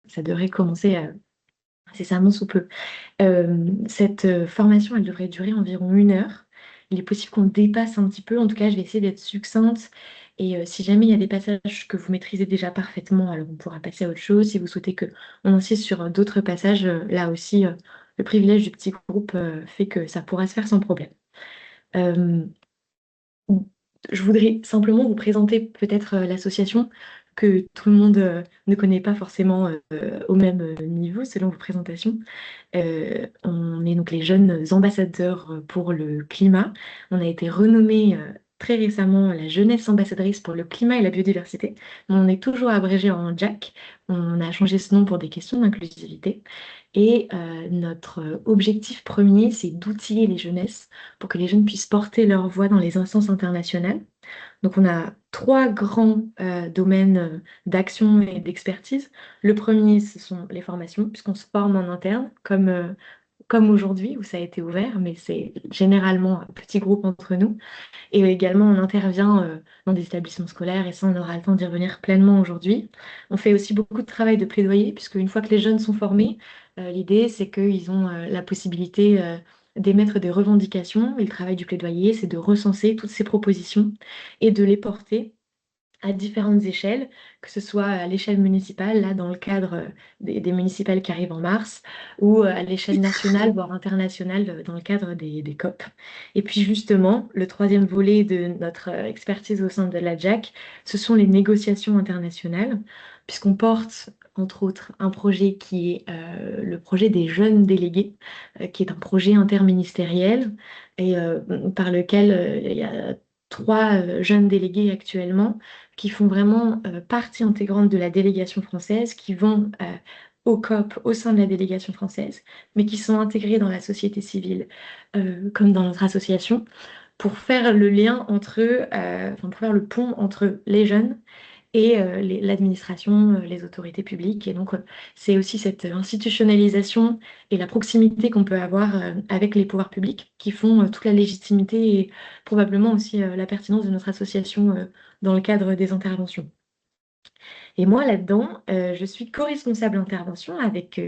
ça devrait commencer incessamment sous peu. Cette formation, elle devrait durer environ 1 heure. Il est possible qu'on dépasse un petit peu. En tout cas, je vais essayer d'être succincte. Et si jamais il y a des passages que vous maîtrisez déjà parfaitement, alors on pourra passer à autre chose. Si vous souhaitez qu'on insiste sur d'autres passages, là aussi, le privilège du petit groupe fait que ça pourra se faire sans problème. Euh, je voudrais simplement vous présenter peut-être l'association que tout le monde ne connaît pas forcément au même niveau selon vos présentations. On est donc les jeunes ambassadeurs pour le climat. On a été renommé très récemment la jeunesse ambassadrice pour le climat et la biodiversité. Mais on est toujours abrégé en JAC. On a changé ce nom pour des questions d'inclusivité. Et notre objectif premier, c'est d'outiller les jeunesses pour que les jeunes puissent porter leur voix dans les instances internationales. Donc, on a trois grands domaines d'action et d'expertise. Le premier, ce sont les formations, puisqu'on se forme en interne, comme aujourd'hui, où ça a été ouvert, mais c'est généralement un petit groupe entre nous. Et également, on intervient dans des établissements scolaires, et ça, on aura le temps d'y revenir pleinement aujourd'hui. On fait aussi beaucoup de travail de plaidoyer, puisque une fois que les jeunes sont formés, l'idée, c'est qu'ils ont la possibilité d'émettre des revendications. Et le travail du plaidoyer, c'est de recenser toutes ces propositions et de les porter à différentes échelles, que ce soit à l'échelle municipale, là dans le cadre des municipales qui arrivent en mars, ou à l'échelle nationale, voire internationale, dans le cadre des COP. Et puis justement, le troisième volet de notre expertise au sein de la JAC, ce sont les négociations internationales, puisqu'on porte entre autres un projet qui est le projet des jeunes délégués, qui est un projet interministériel et par lequel il y a trois jeunes délégués actuellement qui font vraiment partie intégrante de la délégation française, qui vont au COP au sein de la délégation française, mais qui sont intégrés dans la société civile, comme dans notre association, pour faire le lien entre eux, enfin, pour faire le pont entre les jeunes et l'administration, les autorités publiques. Et donc, c'est aussi cette institutionnalisation et la proximité qu'on peut avoir avec les pouvoirs publics qui font toute la légitimité et probablement aussi la pertinence de notre association dans le cadre des interventions. Et moi, là-dedans, je suis co-responsable intervention avec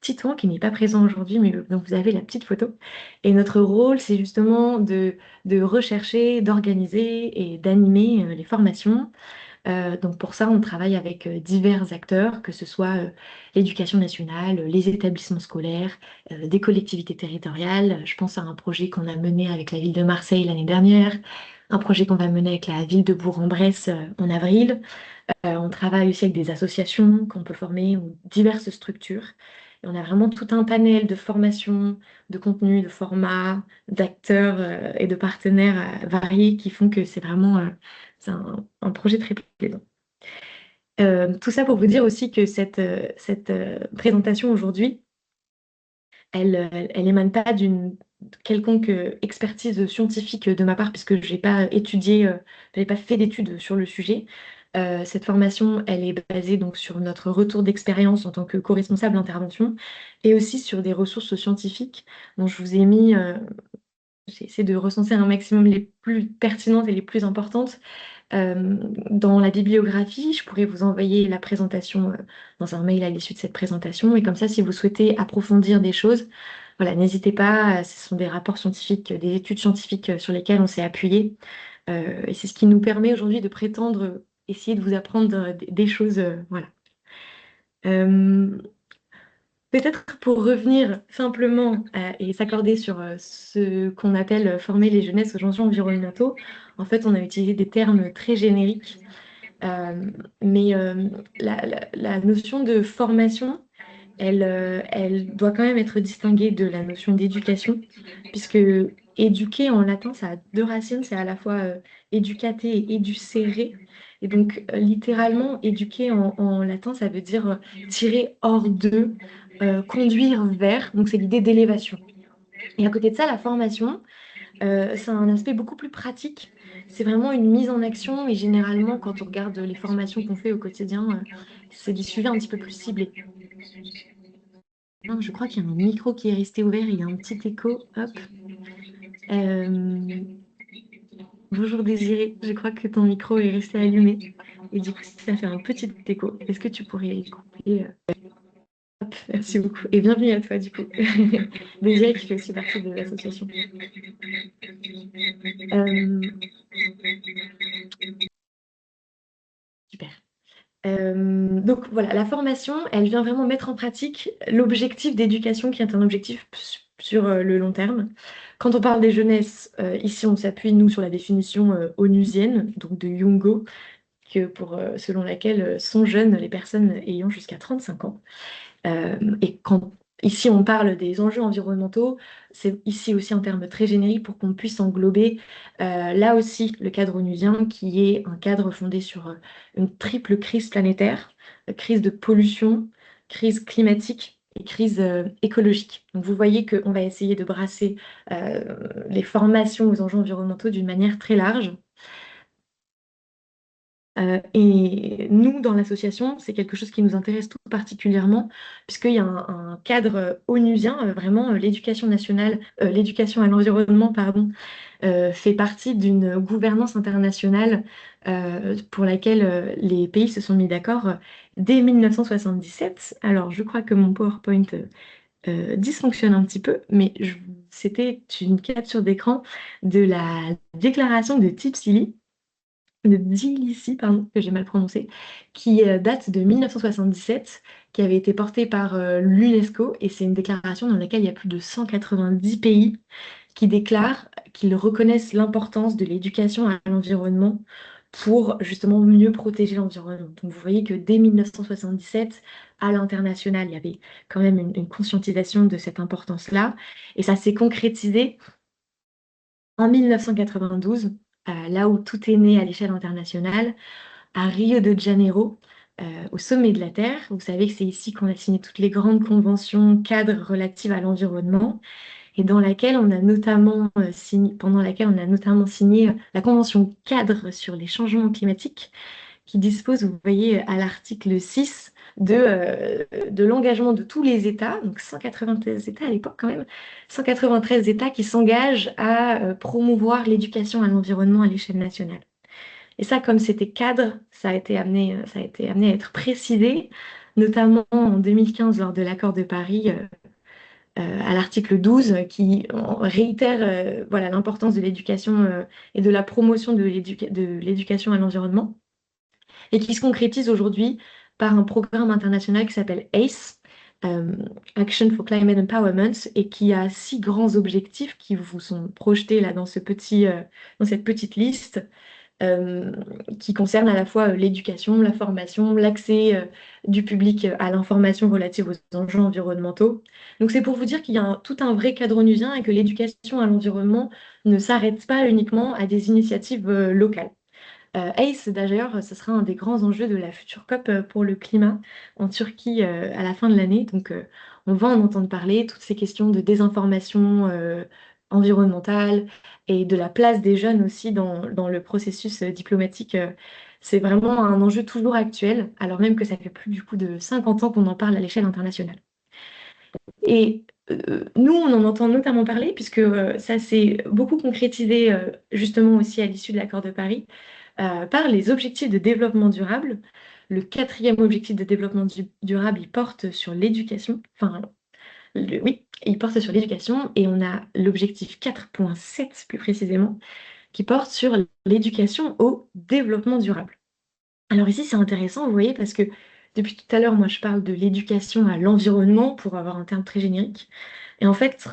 Titouan, qui n'est pas présent aujourd'hui, mais dont vous avez la petite photo. Et notre rôle, c'est justement de rechercher, d'organiser et d'animer les formations. Donc pour ça, on travaille avec divers acteurs, que ce soit l'éducation nationale, les établissements scolaires, des collectivités territoriales. Je pense à un projet qu'on a mené avec la ville de Marseille l'année dernière, un projet qu'on va mener avec la ville de Bourg-en-Bresse en avril. On travaille aussi avec des associations qu'on peut former ou diverses structures. Et on a vraiment tout un panel de formations, de contenus, de formats, d'acteurs et de partenaires variés qui font que c'est vraiment c'est un projet très plaisant. Tout ça pour vous dire aussi que cette présentation aujourd'hui, elle émane pas d'une quelconque expertise scientifique de ma part, puisque je n'ai pas étudié, je n'ai pas fait d'études sur le sujet. Cette formation, elle est basée donc sur notre retour d'expérience en tant que co-responsable d'intervention et aussi sur des ressources scientifiques dont je vous ai mis, j'ai essayé de recenser un maximum les plus pertinentes et les plus importantes. Dans la bibliographie, je pourrais vous envoyer la présentation dans un mail à l'issue de cette présentation. Et comme ça, si vous souhaitez approfondir des choses, voilà, n'hésitez pas. Ce sont des rapports scientifiques, des études scientifiques sur lesquelles on s'est appuyé. Et c'est ce qui nous permet aujourd'hui de prétendre essayer de vous apprendre des choses. Voilà. Euh, Peut-être pour revenir simplement et s'accorder sur ce qu'on appelle former les jeunesses aux enjeux environnementaux, en fait, on a utilisé des termes très génériques. Mais la notion de formation, elle doit quand même être distinguée de la notion d'éducation, puisque éduquer en latin, ça a deux racines, c'est à la fois educate et educere. Et donc, littéralement, éduquer en latin, ça veut dire tirer hors de, conduire vers, donc c'est l'idée d'élévation. Et à côté de ça, la formation, c'est un aspect beaucoup plus pratique. C'est vraiment une mise en action et généralement, quand on regarde les formations qu'on fait au quotidien, c'est des sujets un petit peu plus ciblés. Je crois qu'il y a un micro qui est resté ouvert, il y a un petit écho. Hop. Euh, Bonjour Désiré, je crois que ton micro est resté allumé et du coup, ça fait un petit écho. Est-ce que tu pourrais couper? Merci beaucoup. Et bienvenue à toi, du coup. Désiré qui fait aussi partie de l'association. Euh, super. Donc voilà, la formation, elle vient vraiment mettre en pratique l'objectif d'éducation qui est un objectif sur le long terme. Quand on parle des jeunesses, ici on s'appuie nous sur la définition onusienne, donc de Jungo, selon laquelle sont jeunes les personnes ayant jusqu'à 35 ans. Et quand ici on parle des enjeux environnementaux, c'est ici aussi un terme très générique pour qu'on puisse englober là aussi le cadre onusien qui est un cadre fondé sur une triple crise planétaire, crise de pollution, crise climatique et crise écologique. Donc vous voyez qu'on va essayer de brasser euh, les formations aux enjeux environnementaux d'une manière très large. Et nous, dans l'association, c'est quelque chose qui nous intéresse tout particulièrement, puisqu'il y a un cadre onusien, vraiment l'éducation nationale, l'éducation à l'environnement, pardon, fait partie d'une gouvernance internationale pour laquelle les pays se sont mis d'accord dès 1977. Alors, je crois que mon PowerPoint dysfonctionne un petit peu, mais c'était une capture d'écran de la déclaration de Tipsili de Djilisi, pardon, que j'ai mal prononcé, qui date de 1977, qui avait été portée par l'UNESCO, et c'est une déclaration dans laquelle il y a plus de 190 pays qui déclarent qu'ils reconnaissent l'importance de l'éducation à l'environnement pour justement mieux protéger l'environnement. Donc vous voyez que dès 1977, à l'international, il y avait quand même une conscientisation de cette importance-là, et ça s'est concrétisé en 1992, là où tout est né à l'échelle internationale, à Rio de Janeiro, au sommet de la Terre. Vous savez que c'est ici qu'on a signé toutes les grandes conventions cadres relatives à l'environnement et dans laquelle on a notamment pendant laquelle on a notamment signé la convention cadre sur les changements climatiques qui dispose, vous voyez, à l'article 6 de l'engagement de tous les États, donc 193 États à l'époque quand même, 193 États qui s'engagent à promouvoir l'éducation à l'environnement à l'échelle nationale. Et ça, comme c'était cadre, ça a été amené à être précisé, notamment en 2015 lors de l'accord de Paris à l'article 12, qui réitère voilà, l'importance de l'éducation et de la promotion de l'éducation à l'environnement, et qui se concrétise aujourd'hui par un programme international qui s'appelle ACE, euh, Action for Climate Empowerment, et qui a 6 grands objectifs qui vous sont projetés là dans dans cette petite liste euh, qui concerne à la fois l'éducation, la formation, l'accès du public à l'information relative aux enjeux environnementaux. Donc c'est pour vous dire qu'il y a tout un vrai cadre onusien et que l'éducation à l'environnement ne s'arrête pas uniquement à des initiatives locales. ACE, d'ailleurs, ce sera un des grands enjeux de la future COP pour le climat en Turquie à la fin de l'année. Donc, on va en entendre parler, toutes ces questions de désinformation environnementale et de la place des jeunes aussi dans le processus diplomatique. C'est vraiment un enjeu toujours actuel, alors même que ça fait plus du coup de 50 ans qu'on en parle à l'échelle internationale. Et nous, on en entend notamment parler, puisque ça s'est beaucoup concrétisé justement aussi à l'issue de l'accord de Paris, par les objectifs de développement durable. Le quatrième objectif de développement durable, il porte sur l'éducation. Enfin, oui, il porte sur l'éducation et on a l'objectif 4.7 plus précisément, qui porte sur l'éducation au développement durable. Alors ici, c'est intéressant, vous voyez, parce que depuis tout à l'heure, moi, je parle de l'éducation à l'environnement pour avoir un terme très générique. Et en fait,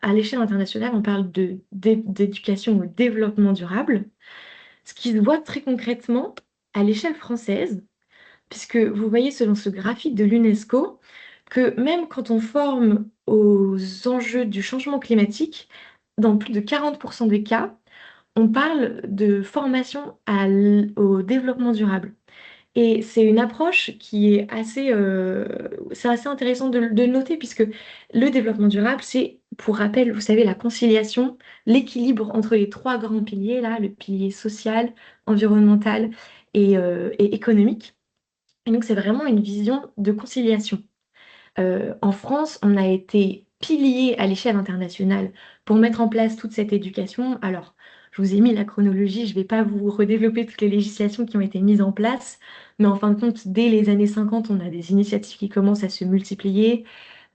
à l'échelle internationale, on parle d'éducation au développement durable, ce qui se voit très concrètement à l'échelle française, puisque vous voyez selon ce graphique de l'UNESCO que même quand on forme aux enjeux du changement climatique, dans plus de 40% des cas, on parle de formation au développement durable. Et c'est une approche qui est c'est assez intéressant de le noter puisque le développement durable, c'est, pour rappel, vous savez, la conciliation, l'équilibre entre les 3 grands piliers, là, le pilier social, environnemental et économique. Et donc, c'est vraiment une vision de conciliation. En France, on a été pilier à l'échelle internationale pour mettre en place toute cette éducation. Alors, Je vous ai mis la chronologie, je ne vais pas vous redévelopper toutes les législations qui ont été mises en place, mais en fin de compte, dès les années 50, on a des initiatives qui commencent à se multiplier.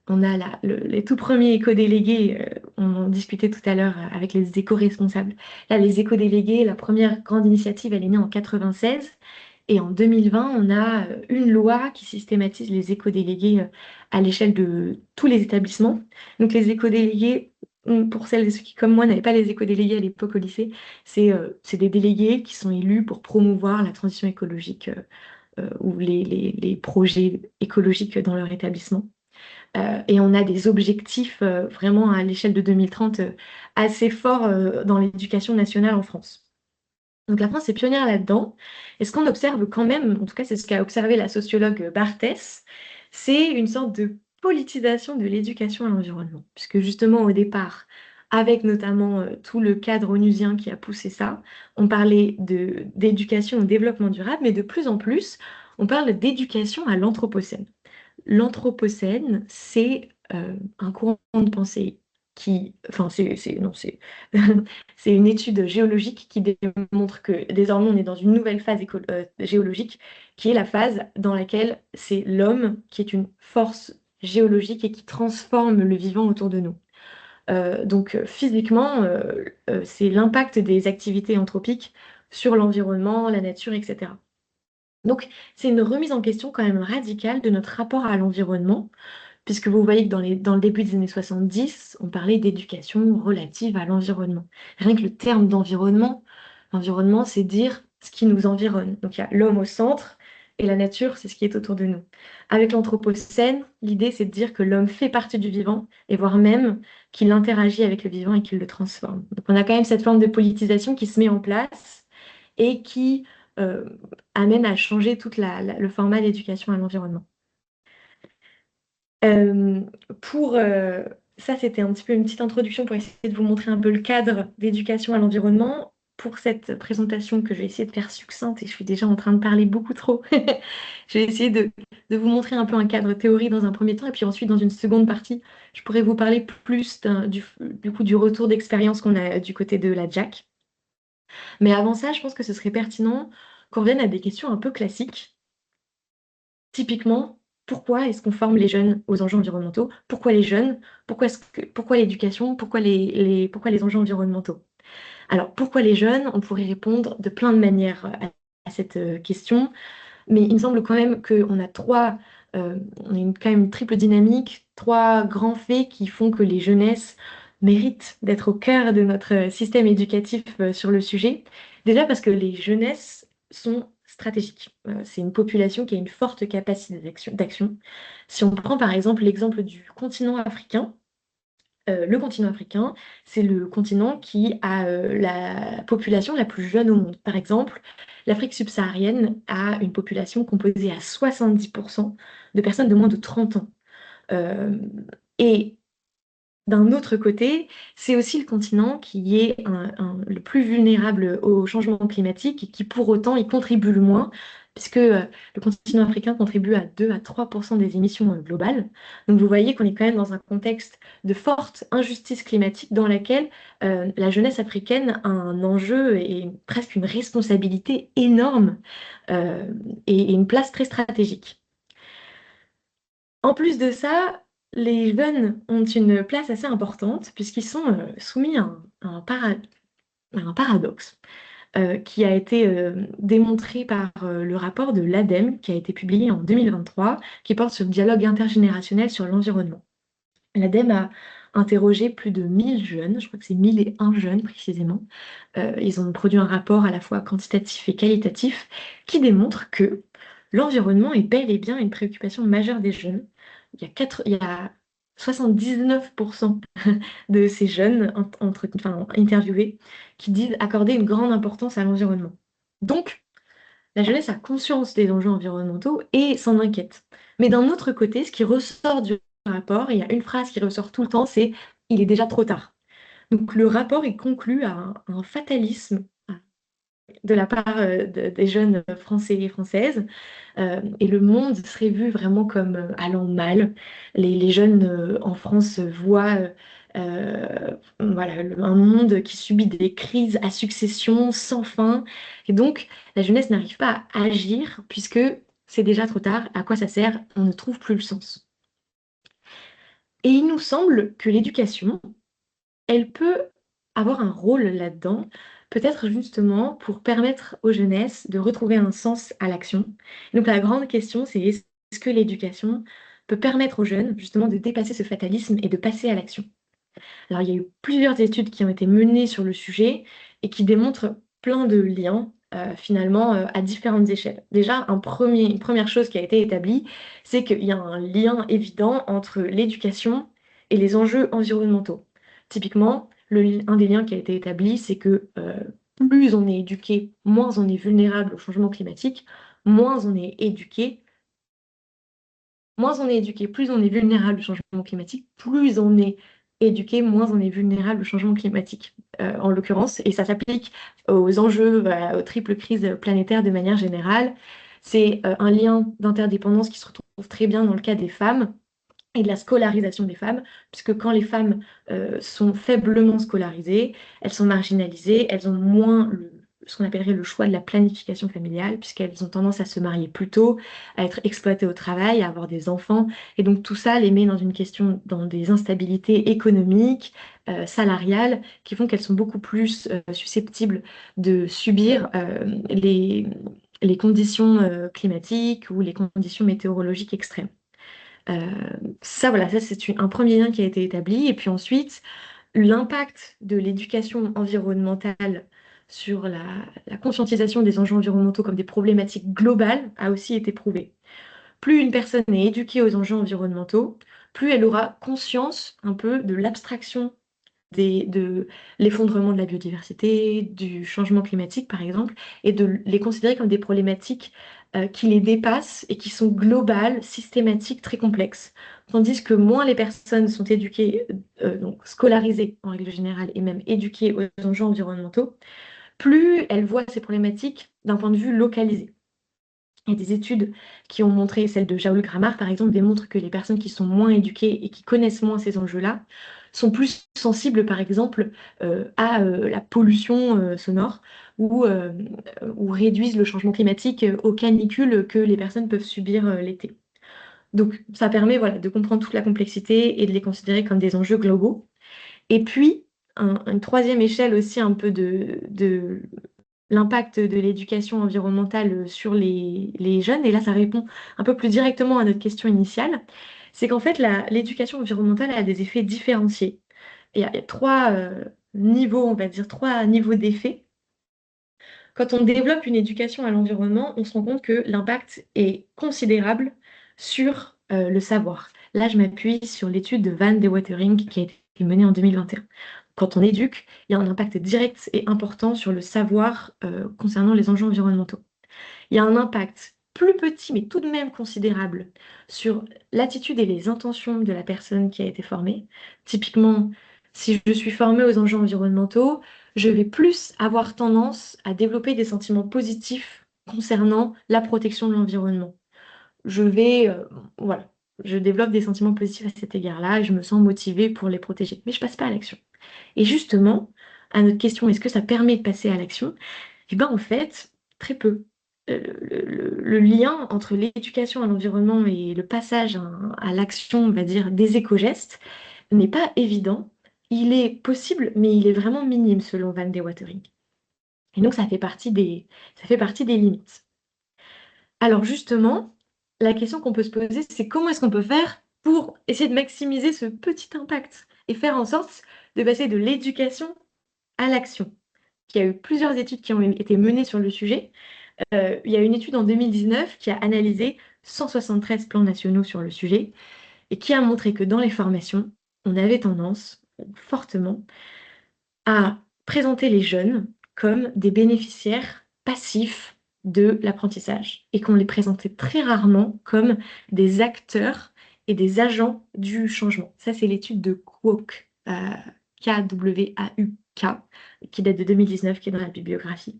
On a les tout premiers éco-délégués, on en discutait tout à l'heure avec les éco-responsables. Là, les éco-délégués, la première grande initiative, elle est née en 96. Et en 2020, on a une loi qui systématise les éco-délégués à l'échelle de tous les établissements. Donc les éco-délégués, pour celles et ceux qui, comme moi, n'avaient pas les éco-délégués à l'époque au lycée, c'est des délégués qui sont élus pour promouvoir la transition écologique ou les projets écologiques dans leur établissement. Et on a des objectifs vraiment à l'échelle de 2030 assez forts dans l'éducation nationale en France. Donc la France est pionnière là-dedans. Et ce qu'on observe quand même, en tout cas c'est ce qu'a observé la sociologue Barthès, c'est une sorte de politisation de l'éducation à l'environnement. Puisque justement au départ, avec notamment tout le cadre onusien qui a poussé ça, on parlait d'éducation au développement durable, mais de plus en plus, on parle d'éducation à l'anthropocène. L'anthropocène, c'est un courant de pensée enfin, non, c'est une étude géologique qui démontre que désormais on est dans une nouvelle phase géologique, qui est la phase dans laquelle c'est l'homme qui est une force géologique et qui transforme le vivant autour de nous. Donc physiquement, c'est l'impact des activités anthropiques sur l'environnement, la nature, etc. Donc, c'est une remise en question quand même radicale de notre rapport à l'environnement, puisque vous voyez que dans le début des années 70, on parlait d'éducation relative à l'environnement. Rien que le terme d'environnement, l'environnement, c'est dire ce qui nous environne. Donc, il y a l'homme au centre et la nature, c'est ce qui est autour de nous. Avec l'Anthropocène, l'idée, c'est de dire que l'homme fait partie du vivant, et voire même qu'il interagit avec le vivant et qu'il le transforme. Donc, on a quand même cette forme de politisation qui se met en place et qui euh, amène à changer tout le format d'éducation à l'environnement. Euh, pour ça, c'était un petit peu une petite introduction pour essayer de vous montrer un peu le cadre d'éducation à l'environnement. Pour cette présentation que je vais essayer de faire succincte, et je suis déjà en train de parler beaucoup trop, je vais essayer de vous montrer un peu un cadre théorie dans un premier temps, et puis ensuite, dans une seconde partie, je pourrais vous parler plus du coup, du retour d'expérience qu'on a du côté de la JAC. Mais avant ça, je pense que ce serait pertinent qu'on revienne à des questions un peu classiques. Typiquement, pourquoi est-ce qu'on forme les jeunes aux enjeux environnementaux? Pourquoi les jeunes? Pourquoi l'éducation? Pourquoi les enjeux environnementaux? Alors, pourquoi les jeunes? On pourrait répondre de plein de manières à cette question, mais il me semble quand même qu'on a on a quand même une triple dynamique, trois grands faits qui font que les jeunesses méritent d'être au cœur de notre système éducatif sur le sujet. Déjà parce que les jeunesses sont stratégiques. C'est une population qui a une forte capacité d'action. Si on prend par exemple l'exemple du continent africain, le continent africain, c'est le continent qui a la population la plus jeune au monde. Par exemple, l'Afrique subsaharienne a une population composée à 70% de personnes de moins de 30 ans. Euh, et d'un autre côté, c'est aussi le continent qui est le plus vulnérable au changement climatique et qui pour autant y contribue le moins, puisque le continent africain contribue à 2 à 3% des émissions globales. Donc vous voyez qu'on est quand même dans un contexte de forte injustice climatique dans laquelle la jeunesse africaine a un enjeu et presque une responsabilité énorme euh, et une place très stratégique. En plus de ça, les jeunes ont une place assez importante puisqu'ils sont soumis à un paradoxe qui a été démontré par le rapport de l'ADEME qui a été publié en 2023, qui porte sur le dialogue intergénérationnel sur l'environnement. L'ADEME a interrogé plus de 1000 jeunes, je crois que c'est 1001 jeunes précisément. Ils ont produit un rapport à la fois quantitatif et qualitatif qui démontre que l'environnement est bel et bien une préoccupation majeure des jeunes. Il y a 79% de ces jeunes interviewés qui disent accorder une grande importance à l'environnement. Donc, la jeunesse a conscience des enjeux environnementaux et s'en inquiète. Mais d'un autre côté, ce qui ressort du rapport, il y a une phrase qui ressort tout le temps, c'est il est déjà trop tard. Donc le rapport est conclu à un fatalisme de la part des jeunes Français et Françaises, et le monde serait vu vraiment comme allant mal. Les jeunes en France voient voilà, un monde qui subit des crises à succession sans fin. Et donc, la jeunesse n'arrive pas à agir puisque c'est déjà trop tard. À quoi ça sert? On ne trouve plus le sens. Et il nous semble que l'éducation, elle peut avoir un rôle là-dedans, peut-être justement pour permettre aux jeunesses de retrouver un sens à l'action. Donc la grande question, c'est est-ce que l'éducation peut permettre aux jeunes justement de dépasser ce fatalisme et de passer à l'action? Alors, il y a eu plusieurs études qui ont été menées sur le sujet et qui démontrent plein de liens, finalement, à différentes échelles. Déjà, une première chose qui a été établie, c'est qu'il y a un lien évident entre l'éducation et les enjeux environnementaux. Typiquement, un des liens qui a été établi, c'est que plus on est éduqué, moins on est vulnérable au changement climatique, moins on est éduqué, moins on est éduqué, plus on est vulnérable au changement climatique, plus on est éduqué, moins on est vulnérable au changement climatique, en l'occurrence. Et ça s'applique aux enjeux, aux triples crises planétaires de manière générale. C'est un lien d'interdépendance qui se retrouve très bien dans le cas des femmes et de la scolarisation des femmes, puisque quand les femmes sont faiblement scolarisées, elles sont marginalisées, elles ont moins ce qu'on appellerait le choix de la planification familiale, puisqu'elles ont tendance à se marier plus tôt, à être exploitées au travail, à avoir des enfants. Et donc tout ça les met dans une question, dans des instabilités économiques, salariales, qui font qu'elles sont beaucoup plus susceptibles de subir les conditions climatiques ou les conditions météorologiques extrêmes. Euh, Ça, voilà, ça c'est un premier lien qui a été établi. Et puis ensuite, l'impact de l'éducation environnementale sur la conscientisation des enjeux environnementaux comme des problématiques globales a aussi été prouvé. Plus une personne est éduquée aux enjeux environnementaux, plus elle aura conscience un peu de l'abstraction de l'effondrement de la biodiversité, du changement climatique par exemple, et de les considérer comme des problématiques qui les dépassent et qui sont globales, systématiques, très complexes. Tandis que moins les personnes sont éduquées, donc scolarisées en règle générale, et même éduquées aux enjeux environnementaux, plus elles voient ces problématiques d'un point de vue localisé. Il y a des études qui ont montré, celle de Jaoul Grammar par exemple, démontre que les personnes qui sont moins éduquées et qui connaissent moins ces enjeux-là sont plus sensibles par exemple à la pollution sonore ou réduisent le changement climatique aux canicules que les personnes peuvent subir l'été. Donc ça permet voilà, de comprendre toute la complexité et de les considérer comme des enjeux globaux. Et puis, une troisième échelle aussi un peu de l'impact de l'éducation environnementale sur les jeunes, et là ça répond un peu plus directement à notre question initiale, c'est qu'en fait l'éducation environnementale a des effets différenciés. Il y a trois niveaux, on va dire, trois niveaux d'effets. Quand on développe une éducation à l'environnement, on se rend compte que l'impact est considérable sur le savoir. Là, je m'appuie sur l'étude de Van de Watering qui a été menée en 2021. Quand on éduque, il y a un impact direct et important sur le savoir concernant les enjeux environnementaux. Il y a un impact plus petit, mais tout de même considérable, sur l'attitude et les intentions de la personne qui a été formée. Typiquement, si je suis formée aux enjeux environnementaux, je vais plus avoir tendance à développer des sentiments positifs concernant la protection de l'environnement. Je vais, voilà, je développe des sentiments positifs à cet égard-là et je me sens motivée pour les protéger. Mais je passe pas à l'action. Et justement, à notre question, est-ce que ça permet de passer à l'action? Eh bien, en fait, très peu. Le lien entre l'éducation à l'environnement et le passage à l'action, on va dire, des éco-gestes n'est pas évident. Il est possible, mais il est vraiment minime selon Van de Watering. Et donc, ça fait partie des limites. Alors justement, la question qu'on peut se poser, c'est comment est-ce qu'on peut faire pour essayer de maximiser ce petit impact et faire en sorte de passer de l'éducation à l'action. Il y a eu plusieurs études qui ont été menées sur le sujet. Il y a une étude en 2019 qui a analysé 173 plans nationaux sur le sujet et qui a montré que dans les formations, on avait tendance fortement à présenter les jeunes comme des bénéficiaires passifs de l'apprentissage et qu'on les présentait très rarement comme des acteurs et des agents du changement. Ça, c'est l'étude de Kwok, Kwauk, qui date de 2019, qui est dans la bibliographie.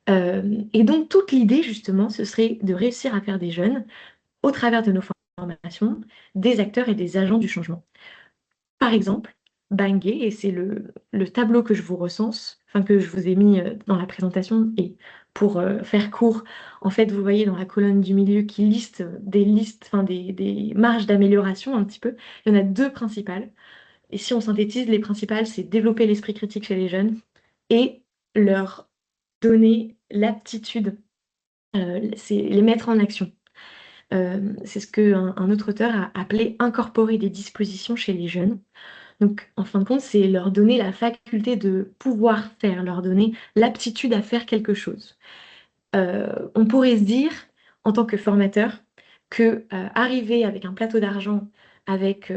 Et donc, toute l'idée, justement, ce serait de réussir à faire des jeunes, au travers de nos formations, des acteurs et des agents du changement. Par exemple, Bangé, et c'est le tableau que je vous recense, enfin que je vous ai mis dans la présentation. Et pour faire court, en fait, vous voyez dans la colonne du milieu qui liste des listes, enfin des marges d'amélioration un petit peu. Il y en a deux principales. Et si on synthétise, les principales, c'est développer l'esprit critique chez les jeunes et leur donner l'aptitude, c'est les mettre en action. C'est ce qu'un un autre auteur a appelé incorporer des dispositions chez les jeunes. Donc, en fin de compte, c'est leur donner la faculté de pouvoir faire, leur donner l'aptitude à faire quelque chose. On pourrait se dire, en tant que formateur, que arriver avec un plateau d'argent, avec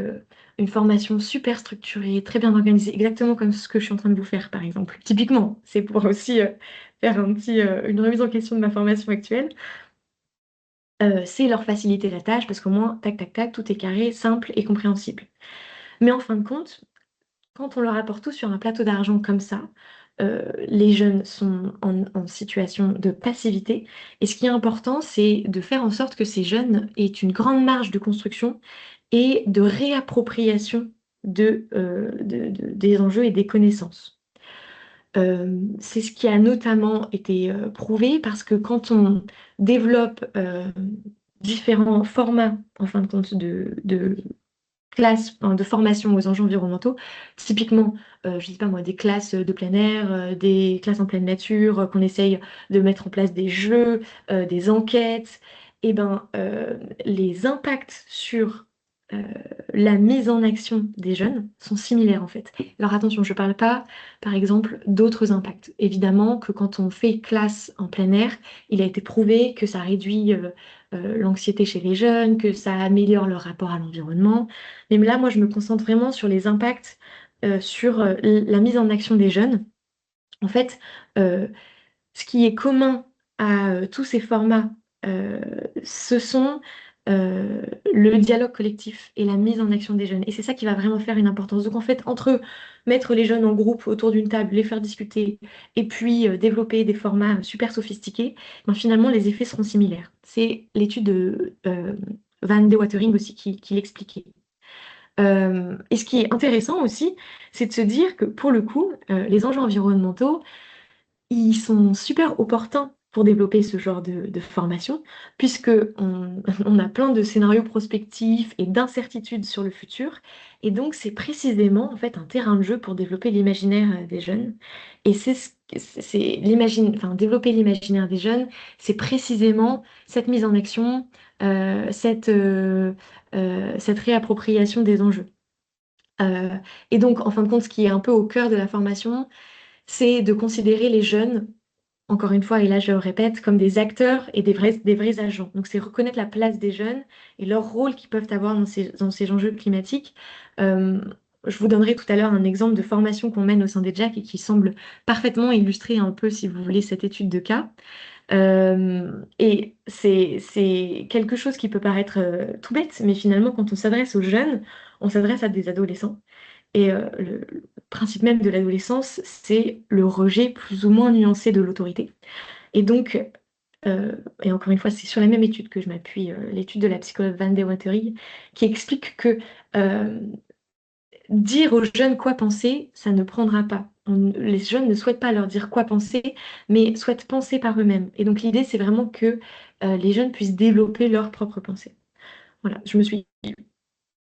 une formation super structurée, très bien organisée, exactement comme ce que je suis en train de vous faire, par exemple. Typiquement, c'est pour aussi faire une remise en question de ma formation actuelle. C'est leur faciliter la tâche parce qu'au moins, tac, tac, tac, tout est carré, simple et compréhensible. Mais en fin de compte, quand on leur apporte tout sur un plateau d'argent comme ça, les jeunes sont en situation de passivité. Et ce qui est important, c'est de faire en sorte que ces jeunes aient une grande marge de construction et de réappropriation des enjeux et des connaissances. C'est ce qui a notamment été prouvé parce que quand on développe différents formats, en fin de compte, de classes, enfin, de formation aux enjeux environnementaux, typiquement, je sais pas moi, des classes de plein air, des classes en pleine nature, qu'on essaye de mettre en place des jeux, des enquêtes, et ben, les impacts sur euh, la mise en action des jeunes sont similaires en fait. Alors attention, je ne parle pas, par exemple, d'autres impacts. Évidemment que quand on fait classe en plein air, il a été prouvé que ça réduit l'anxiété chez les jeunes, que ça améliore leur rapport à l'environnement. Mais là, moi, je me concentre vraiment sur les impacts sur la mise en action des jeunes. En fait, euh, ce qui est commun à tous ces formats, euh, ce sont euh, le dialogue collectif et la mise en action des jeunes. Et c'est ça qui va vraiment faire une importance. Donc en fait, entre mettre les jeunes en groupe autour d'une table, les faire discuter, et puis développer des formats super sophistiqués, ben, finalement, les effets seront similaires. C'est l'étude de Van de Watering aussi qui l'expliquait. Et ce qui est intéressant aussi, c'est de se dire que pour le coup, les enjeux environnementaux, ils sont super opportuns pour développer ce genre de formation, puisque on a plein de scénarios prospectifs et d'incertitudes sur le futur. Et donc, c'est précisément en fait un terrain de jeu pour développer l'imaginaire des jeunes. Et enfin, développer l'imaginaire des jeunes, c'est précisément cette mise en action, cette réappropriation des enjeux. Euh, et donc, en fin de compte, ce qui est un peu au cœur de la formation, c'est de considérer les jeunes, encore une fois, et là je le répète, comme des acteurs et des vrais agents. Donc c'est reconnaître la place des jeunes et leur rôle qu'ils peuvent avoir dans ces enjeux climatiques. Euh, je vous donnerai tout à l'heure un exemple de formation qu'on mène au sein des JAC et qui semble parfaitement illustrer un peu, si vous voulez, cette étude de cas. Et c'est quelque chose qui peut paraître tout bête, mais finalement, quand on s'adresse aux jeunes, on s'adresse à des adolescents. Et le principe même de l'adolescence, c'est le rejet plus ou moins nuancé de l'autorité. Et donc, et encore une fois, c'est sur la même étude que je m'appuie, l'étude de la psychologue Van de Watery, qui explique que euh, dire aux jeunes quoi penser, ça ne prendra pas. Les jeunes ne souhaitent pas leur dire quoi penser, mais souhaitent penser par eux-mêmes. Et donc l'idée, c'est vraiment que les jeunes puissent développer leur propre pensée. Voilà, je me suis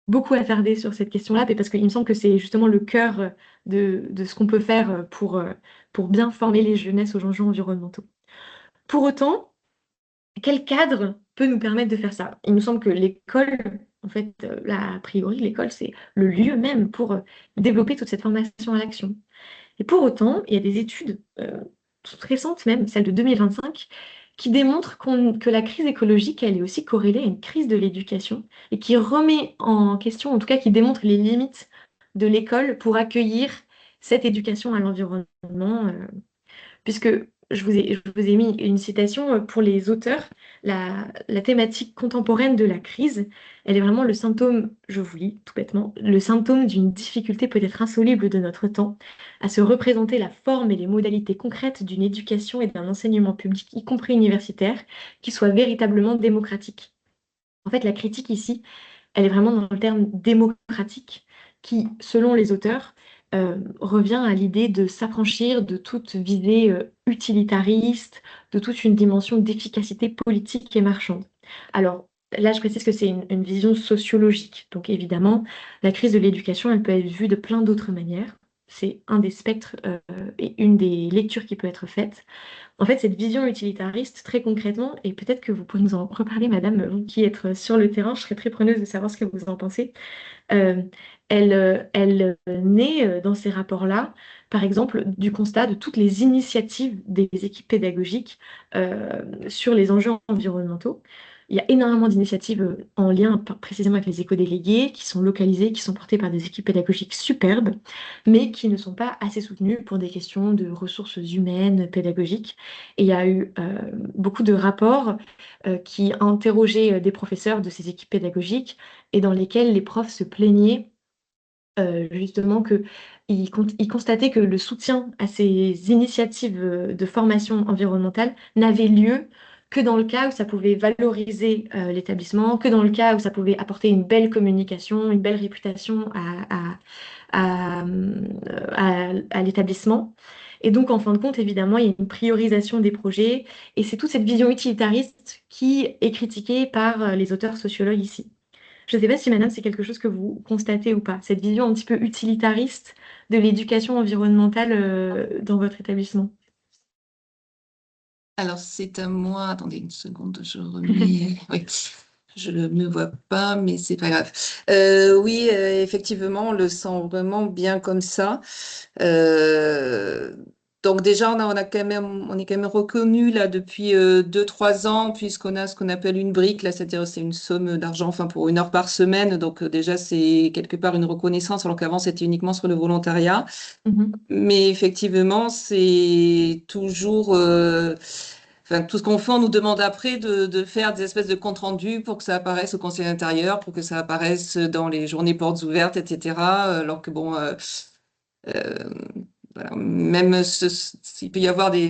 beaucoup attardée sur cette question-là, mais parce qu'il me semble que c'est justement le cœur de ce qu'on peut faire pour bien former les jeunesses aux enjeux environnementaux. Pour autant, quel cadre peut nous permettre de faire ça? Il me semble que l'école, en fait, là, a priori, l'école, c'est le lieu même pour développer toute cette formation à l'action. Et pour autant, il y a des études toutes récentes, même celle de 2025, qui démontrent que la crise écologique, elle est aussi corrélée à une crise de l'éducation et qui remet en question, en tout cas qui démontre les limites de l'école pour accueillir cette éducation à l'environnement, puisque je vous ai mis une citation pour les auteurs. La thématique contemporaine de la crise, elle est vraiment le symptôme, je vous lis tout bêtement, le symptôme d'une difficulté peut-être insoluble de notre temps à se représenter la forme et les modalités concrètes d'une éducation et d'un enseignement public, y compris universitaire, qui soit véritablement démocratique. En fait, la critique ici, elle est vraiment dans le terme démocratique, qui, selon les auteurs, revient à l'idée de s'affranchir de toute visée utilitariste, de toute une dimension d'efficacité politique et marchande. Alors, là, je précise que c'est une vision sociologique. Donc, évidemment, la crise de l'éducation, elle peut être vue de plein d'autres manières. C'est un des spectres et une des lectures qui peut être faite. En fait, cette vision utilitariste, très concrètement, et peut-être que vous pourrez nous en reparler, madame, vous qui êtes sur le terrain, je serais très preneuse de savoir ce que vous en pensez. Euh, elle naît dans ces rapports-là, par exemple, du constat de toutes les initiatives des équipes pédagogiques sur les enjeux environnementaux. Il y a énormément d'initiatives en lien précisément avec les éco-délégués qui sont localisées, qui sont portées par des équipes pédagogiques superbes, mais qui ne sont pas assez soutenues pour des questions de ressources humaines, pédagogiques. Et il y a eu beaucoup de rapports qui interrogeaient des professeurs de ces équipes pédagogiques et dans lesquels les profs se plaignaient justement ils constataient que le soutien à ces initiatives de formation environnementale n'avait lieu que dans le cas où ça pouvait valoriser l'établissement, que dans le cas où ça pouvait apporter une belle communication, une belle réputation à l'établissement. Et donc, en fin de compte, évidemment, il y a une priorisation des projets et c'est toute cette vision utilitariste qui est critiquée par les auteurs sociologues ici. Je ne sais pas si, madame, c'est quelque chose que vous constatez ou pas, cette vision un petit peu utilitariste de l'éducation environnementale dans votre établissement. Alors, c'est à moi. Attendez une seconde, je remets. Oui, je ne me vois pas, mais c'est pas grave. Oui, effectivement, on le sent vraiment bien comme ça. Euh, donc déjà, on a quand même, on est quand même reconnu là depuis 2, 3 ans, puisqu'on a ce qu'on appelle une brique, là, c'est-à-dire c'est une somme d'argent, enfin pour 1 heure par semaine. Donc déjà, c'est quelque part une reconnaissance, alors qu'avant c'était uniquement sur le volontariat. Mhm. Mais effectivement, c'est toujours, enfin, tout ce qu'on fait, on nous demande après de faire des espèces de comptes rendus pour que ça apparaisse au conseil intérieur, pour que ça apparaisse dans les journées portes ouvertes, etc. Alors que bon, euh, voilà, même s'il peut y avoir des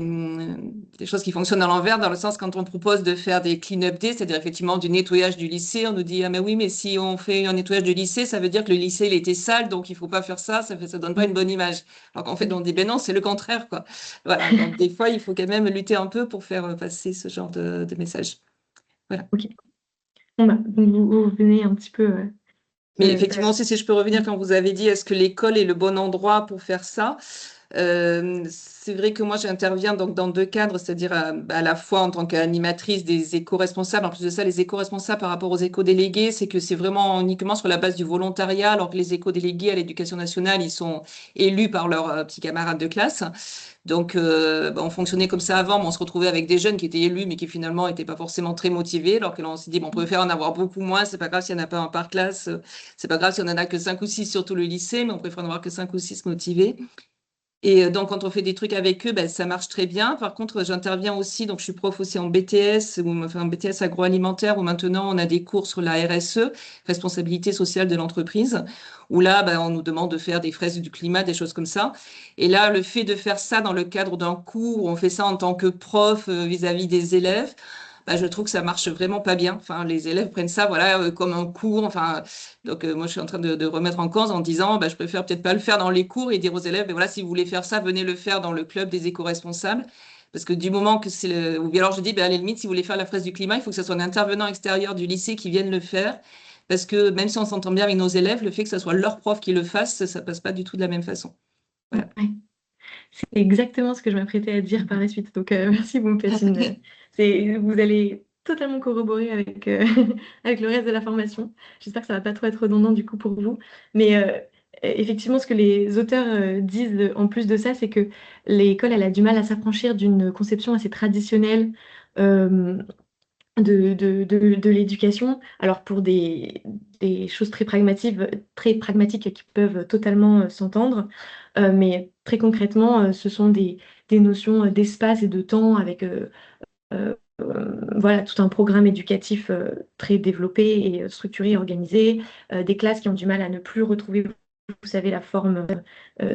choses qui fonctionnent à l'envers, dans le sens quand on propose de faire des clean-up days, c'est-à-dire effectivement du nettoyage du lycée, on nous dit, ah mais oui, mais si on fait un nettoyage du lycée, ça veut dire que le lycée, il était sale, donc il faut pas faire ça, ça donne pas une bonne image. Alors qu'en fait, on dit, ben non, c'est le contraire, quoi. Voilà, donc des fois, il faut quand même lutter un peu pour faire passer ce genre de message. Voilà. Ok. Bon, bah, donc vous venez un petit peu Mais de effectivement, si je peux revenir quand vous avez dit, est-ce que l'école est le bon endroit pour faire ça? C'est vrai que moi, j'interviens donc dans 2 cadres, c'est-à-dire à la fois en tant qu'animatrice des éco-responsables. En plus de ça, les éco-responsables par rapport aux éco-délégués, c'est que c'est vraiment uniquement sur la base du volontariat, alors que les éco-délégués à l'éducation nationale, ils sont élus par leurs petits camarades de classe. Donc, on fonctionnait comme ça avant, mais on se retrouvait avec des jeunes qui étaient élus, mais qui finalement n'étaient pas forcément très motivés. Alors que là, on s'est dit, bon, on préfère en avoir beaucoup moins, c'est pas grave s'il n'y en a pas un par classe, c'est pas grave si on en a que 5 ou 6 sur tout le lycée, mais on préfère en avoir que 5 ou 6 motivés. Et donc, quand on fait des trucs avec eux, ben, ça marche très bien. Par contre, j'interviens aussi, donc je suis prof aussi en BTS, ou enfin, en BTS agroalimentaire, où maintenant on a des cours sur la RSE, responsabilité sociale de l'entreprise, où là, ben, on nous demande de faire des fraises du climat, des choses comme ça. Et là, le fait de faire ça dans le cadre d'un cours, où on fait ça en tant que prof vis-à-vis des élèves, ben, je trouve que ça marche vraiment pas bien. Enfin, les élèves prennent ça, voilà, comme un cours. Enfin, donc, moi, je suis en train de remettre en cause en disant, bah, je préfère peut-être pas le faire dans les cours et dire aux élèves, ben voilà, si vous voulez faire ça, venez le faire dans le club des éco-responsables. Parce que du moment que c'est le... Ou bien alors je dis, ben, à la limite, si vous voulez faire la fraise du climat, il faut que ce soit un intervenant extérieur du lycée qui vienne le faire. Parce que même si on s'entend bien avec nos élèves, le fait que ce soit leur prof qui le fasse, ça passe pas du tout de la même façon. Voilà. Ouais. C'est exactement ce que je m'apprêtais à dire par la suite. Donc, merci, vous me faites vous allez totalement corroborer avec, avec le reste de la formation. J'espère que ça va pas trop être redondant du coup pour vous. Mais effectivement, ce que les auteurs disent en plus de ça, c'est que l'école, elle a du mal à s'affranchir d'une conception assez traditionnelle euh, de l'éducation. Alors, pour des choses très pragmatiques qui peuvent totalement s'entendre, mais très concrètement, ce sont des notions d'espace et de temps avec voilà, tout un programme éducatif très développé et structuré et organisé, des classes qui ont du mal à ne plus retrouver, vous savez, la forme,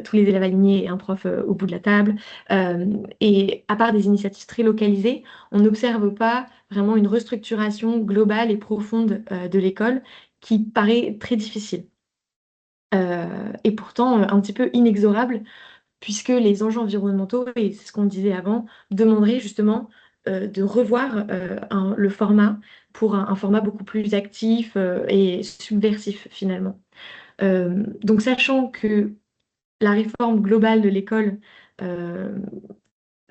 tous les élèves alignés et un prof au bout de la table. Et à part des initiatives très localisées, on n'observe pas vraiment une restructuration globale et profonde de l'école qui paraît très difficile. et pourtant un petit peu inexorable, puisque les enjeux environnementaux, et c'est ce qu'on disait avant, demanderaient justement de revoir le format pour un format beaucoup plus actif et subversif finalement. Donc sachant que la réforme globale de l'école euh,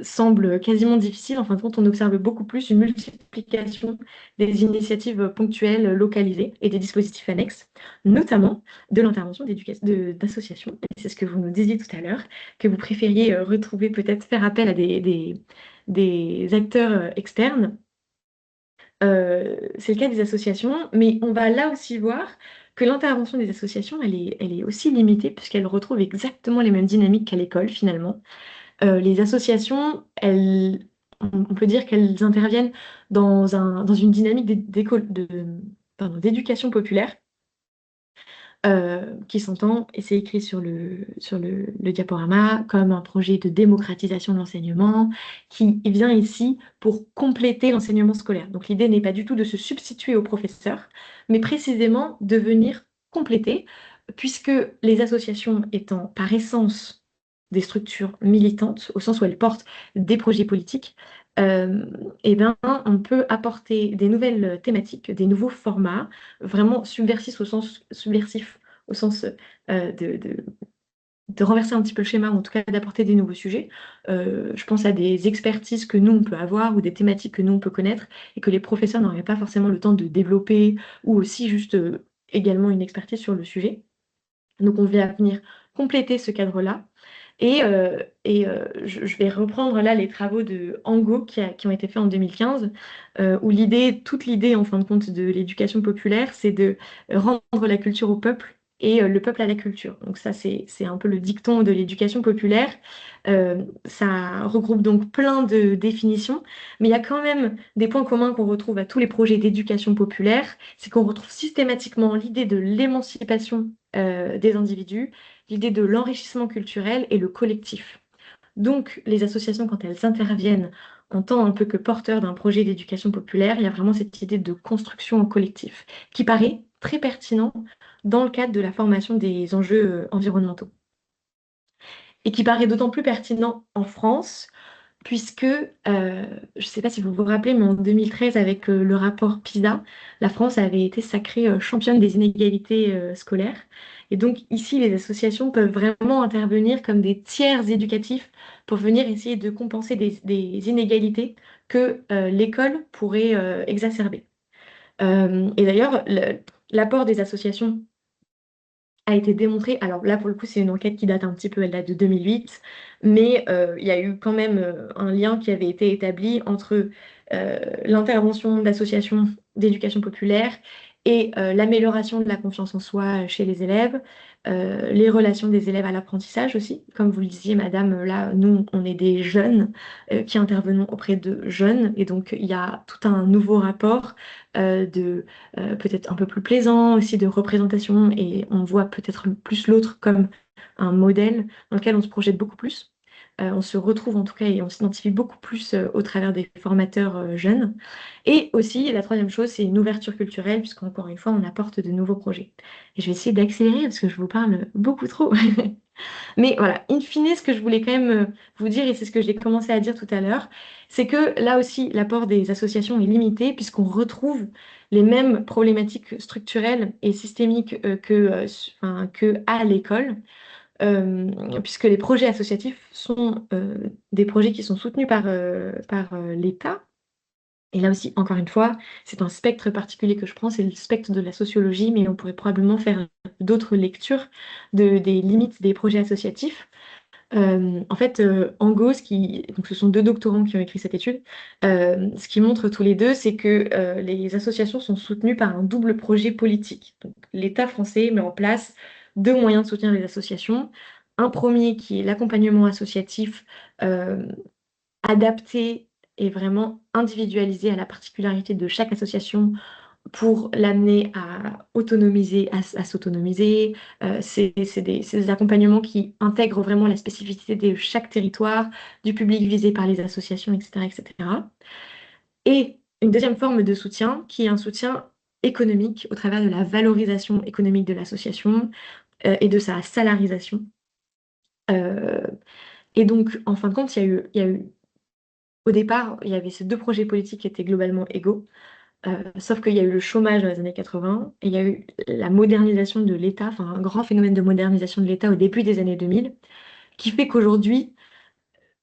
semble quasiment difficile. En fin de compte, on observe beaucoup plus une multiplication des initiatives ponctuelles localisées et des dispositifs annexes, notamment de l'intervention d'associations. Et c'est ce que vous nous disiez tout à l'heure, que vous préfériez retrouver, peut-être faire appel à des acteurs externes. C'est le cas des associations, mais on va là aussi voir que l'intervention des associations, elle est aussi limitée puisqu'elle retrouve exactement les mêmes dynamiques qu'à l'école finalement. Les associations, on peut dire qu'elles interviennent dans une dynamique d'éducation populaire qui s'entend, et c'est écrit sur le diaporama, comme un projet de démocratisation de l'enseignement qui vient ici pour compléter l'enseignement scolaire. Donc l'idée n'est pas du tout de se substituer aux professeurs, mais précisément de venir compléter, puisque les associations étant par essence des structures militantes, au sens où elles portent des projets politiques, euh, eh ben, on peut apporter des nouvelles thématiques, des nouveaux formats, vraiment subversif au sens de renverser un petit peu le schéma, ou en tout cas d'apporter des nouveaux sujets. Je pense à des expertises que nous, on peut avoir, ou des thématiques que nous, on peut connaître, et que les professeurs n'auraient pas forcément le temps de développer, ou aussi juste également une expertise sur le sujet. Donc on vient venir compléter ce cadre-là. Je vais reprendre là les travaux de Angot qui ont été faits en 2015, où toute l'idée en fin de compte de l'éducation populaire, c'est de rendre la culture au peuple et le peuple à la culture. Donc ça, c'est un peu le dicton de l'éducation populaire. Ça regroupe donc plein de définitions, mais il y a quand même des points communs qu'on retrouve à tous les projets d'éducation populaire, c'est qu'on retrouve systématiquement l'idée de l'émancipation des individus, l'idée de l'enrichissement culturel et le collectif. Donc, les associations, quand elles interviennent en tant un peu que porteurs d'un projet d'éducation populaire, il y a vraiment cette idée de construction en collectif qui paraît très pertinent dans le cadre de la formation des enjeux environnementaux et qui paraît d'autant plus pertinent en France puisque, je ne sais pas si vous vous rappelez, mais en 2013, avec le rapport PISA, la France avait été sacrée championne des inégalités scolaires. Et donc ici, les associations peuvent vraiment intervenir comme des tiers éducatifs pour venir essayer de compenser des inégalités que l'école pourrait exacerber. Et d'ailleurs, l'apport des associations a été démontré. Alors là, pour le coup, c'est une enquête qui date un petit peu, elle date de 2008, mais il y a eu quand même un lien qui avait été établi entre l'intervention d'associations d'éducation populaire et l'amélioration de la confiance en soi chez les élèves, les relations des élèves à l'apprentissage aussi. Comme vous le disiez, madame, là, nous, on est des jeunes qui intervenons auprès de jeunes, et donc il y a tout un nouveau rapport de peut-être un peu plus plaisant aussi de représentation et on voit peut-être plus l'autre comme un modèle dans lequel on se projette beaucoup plus. On se retrouve en tout cas et on s'identifie beaucoup plus au travers des formateurs jeunes. Et aussi, la troisième chose, c'est une ouverture culturelle, puisqu'encore une fois, on apporte de nouveaux projets. Et je vais essayer d'accélérer parce que je vous parle beaucoup trop. Mais voilà, in fine, ce que je voulais quand même vous dire, et c'est ce que j'ai commencé à dire tout à l'heure, c'est que là aussi, l'apport des associations est limité puisqu'on retrouve les mêmes problématiques structurelles et systémiques que à l'école, puisque les projets associatifs sont des projets qui sont soutenus par l'État. Et là aussi, encore une fois, c'est un spectre particulier que je prends, c'est le spectre de la sociologie, mais on pourrait probablement faire d'autres lectures des limites des projets associatifs. En fait, Angot, donc ce sont deux doctorants qui ont écrit cette étude, ce qu'ils montrent tous les deux, c'est que les associations sont soutenues par un double projet politique. Donc, l'État français met en place deux moyens de soutenir les associations. Un premier qui est l'accompagnement associatif euh, adapté et vraiment individualisé à la particularité de chaque association pour l'amener à autonomiser, à s'autonomiser. C'est des accompagnements qui intègrent vraiment la spécificité de chaque territoire, du public visé par les associations, etc., etc. Et cetera. Et une deuxième forme de soutien qui est un soutien économique au travers de la valorisation économique de l'association, et de sa salarisation. Euh, et donc, en fin de compte, au départ, il y avait ces deux projets politiques qui étaient globalement égaux. Sauf qu'il y a eu le chômage dans les années 80 et il y a eu la modernisation de l'État, enfin un grand phénomène de modernisation de l'État au début des années 2000, qui fait qu'aujourd'hui,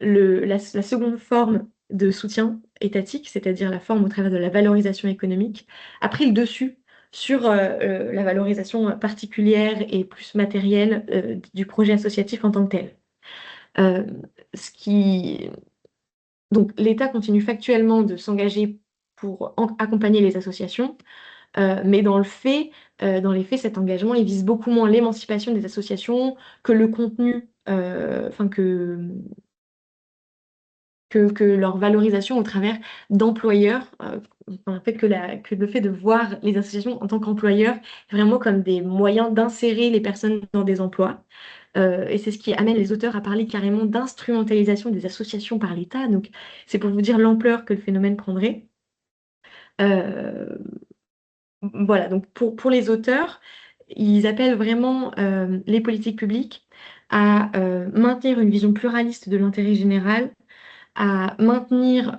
la seconde forme de soutien étatique, c'est-à-dire la forme au travers de la valorisation économique, a pris le dessus sur la valorisation particulière et plus matérielle du projet associatif en tant que tel. Euh, ce qui... Donc l'État continue factuellement de s'engager pour accompagner les associations, mais dans les faits, cet engagement, il vise beaucoup moins l'émancipation des associations que le contenu, enfin que leur valorisation au travers d'employeurs. Enfin, que le fait de voir les associations en tant qu'employeurs vraiment comme des moyens d'insérer les personnes dans des emplois. Et c'est ce qui amène les auteurs à parler carrément d'instrumentalisation des associations par l'État. Donc, c'est pour vous dire l'ampleur que le phénomène prendrait. Euh, Voilà, donc pour les auteurs, ils appellent vraiment les politiques publiques à maintenir une vision pluraliste de l'intérêt général, à maintenir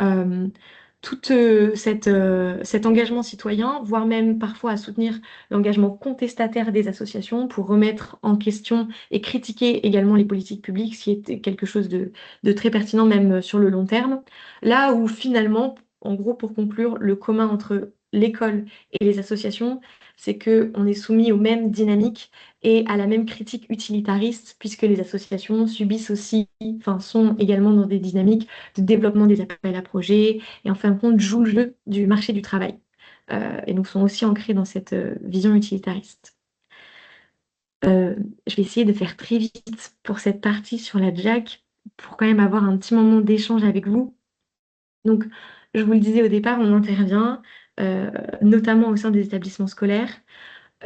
cet engagement citoyen, voire même parfois à soutenir l'engagement contestataire des associations pour remettre en question et critiquer également les politiques publiques, ce qui est quelque chose de très pertinent même sur le long terme. Là où finalement, en gros, pour conclure, le commun entre l'école et les associations, c'est qu'on est soumis aux mêmes dynamiques et à la même critique utilitariste, puisque les associations subissent aussi, enfin, sont également dans des dynamiques de développement des appels à projets et en fin de compte jouent le jeu du marché du travail. Et donc sont aussi ancrés dans cette vision utilitariste. Euh, je vais essayer de faire très vite pour cette partie sur la Jack, pour quand même avoir un petit moment d'échange avec vous. Donc, je vous le disais au départ, on intervient euh, notamment au sein des établissements scolaires.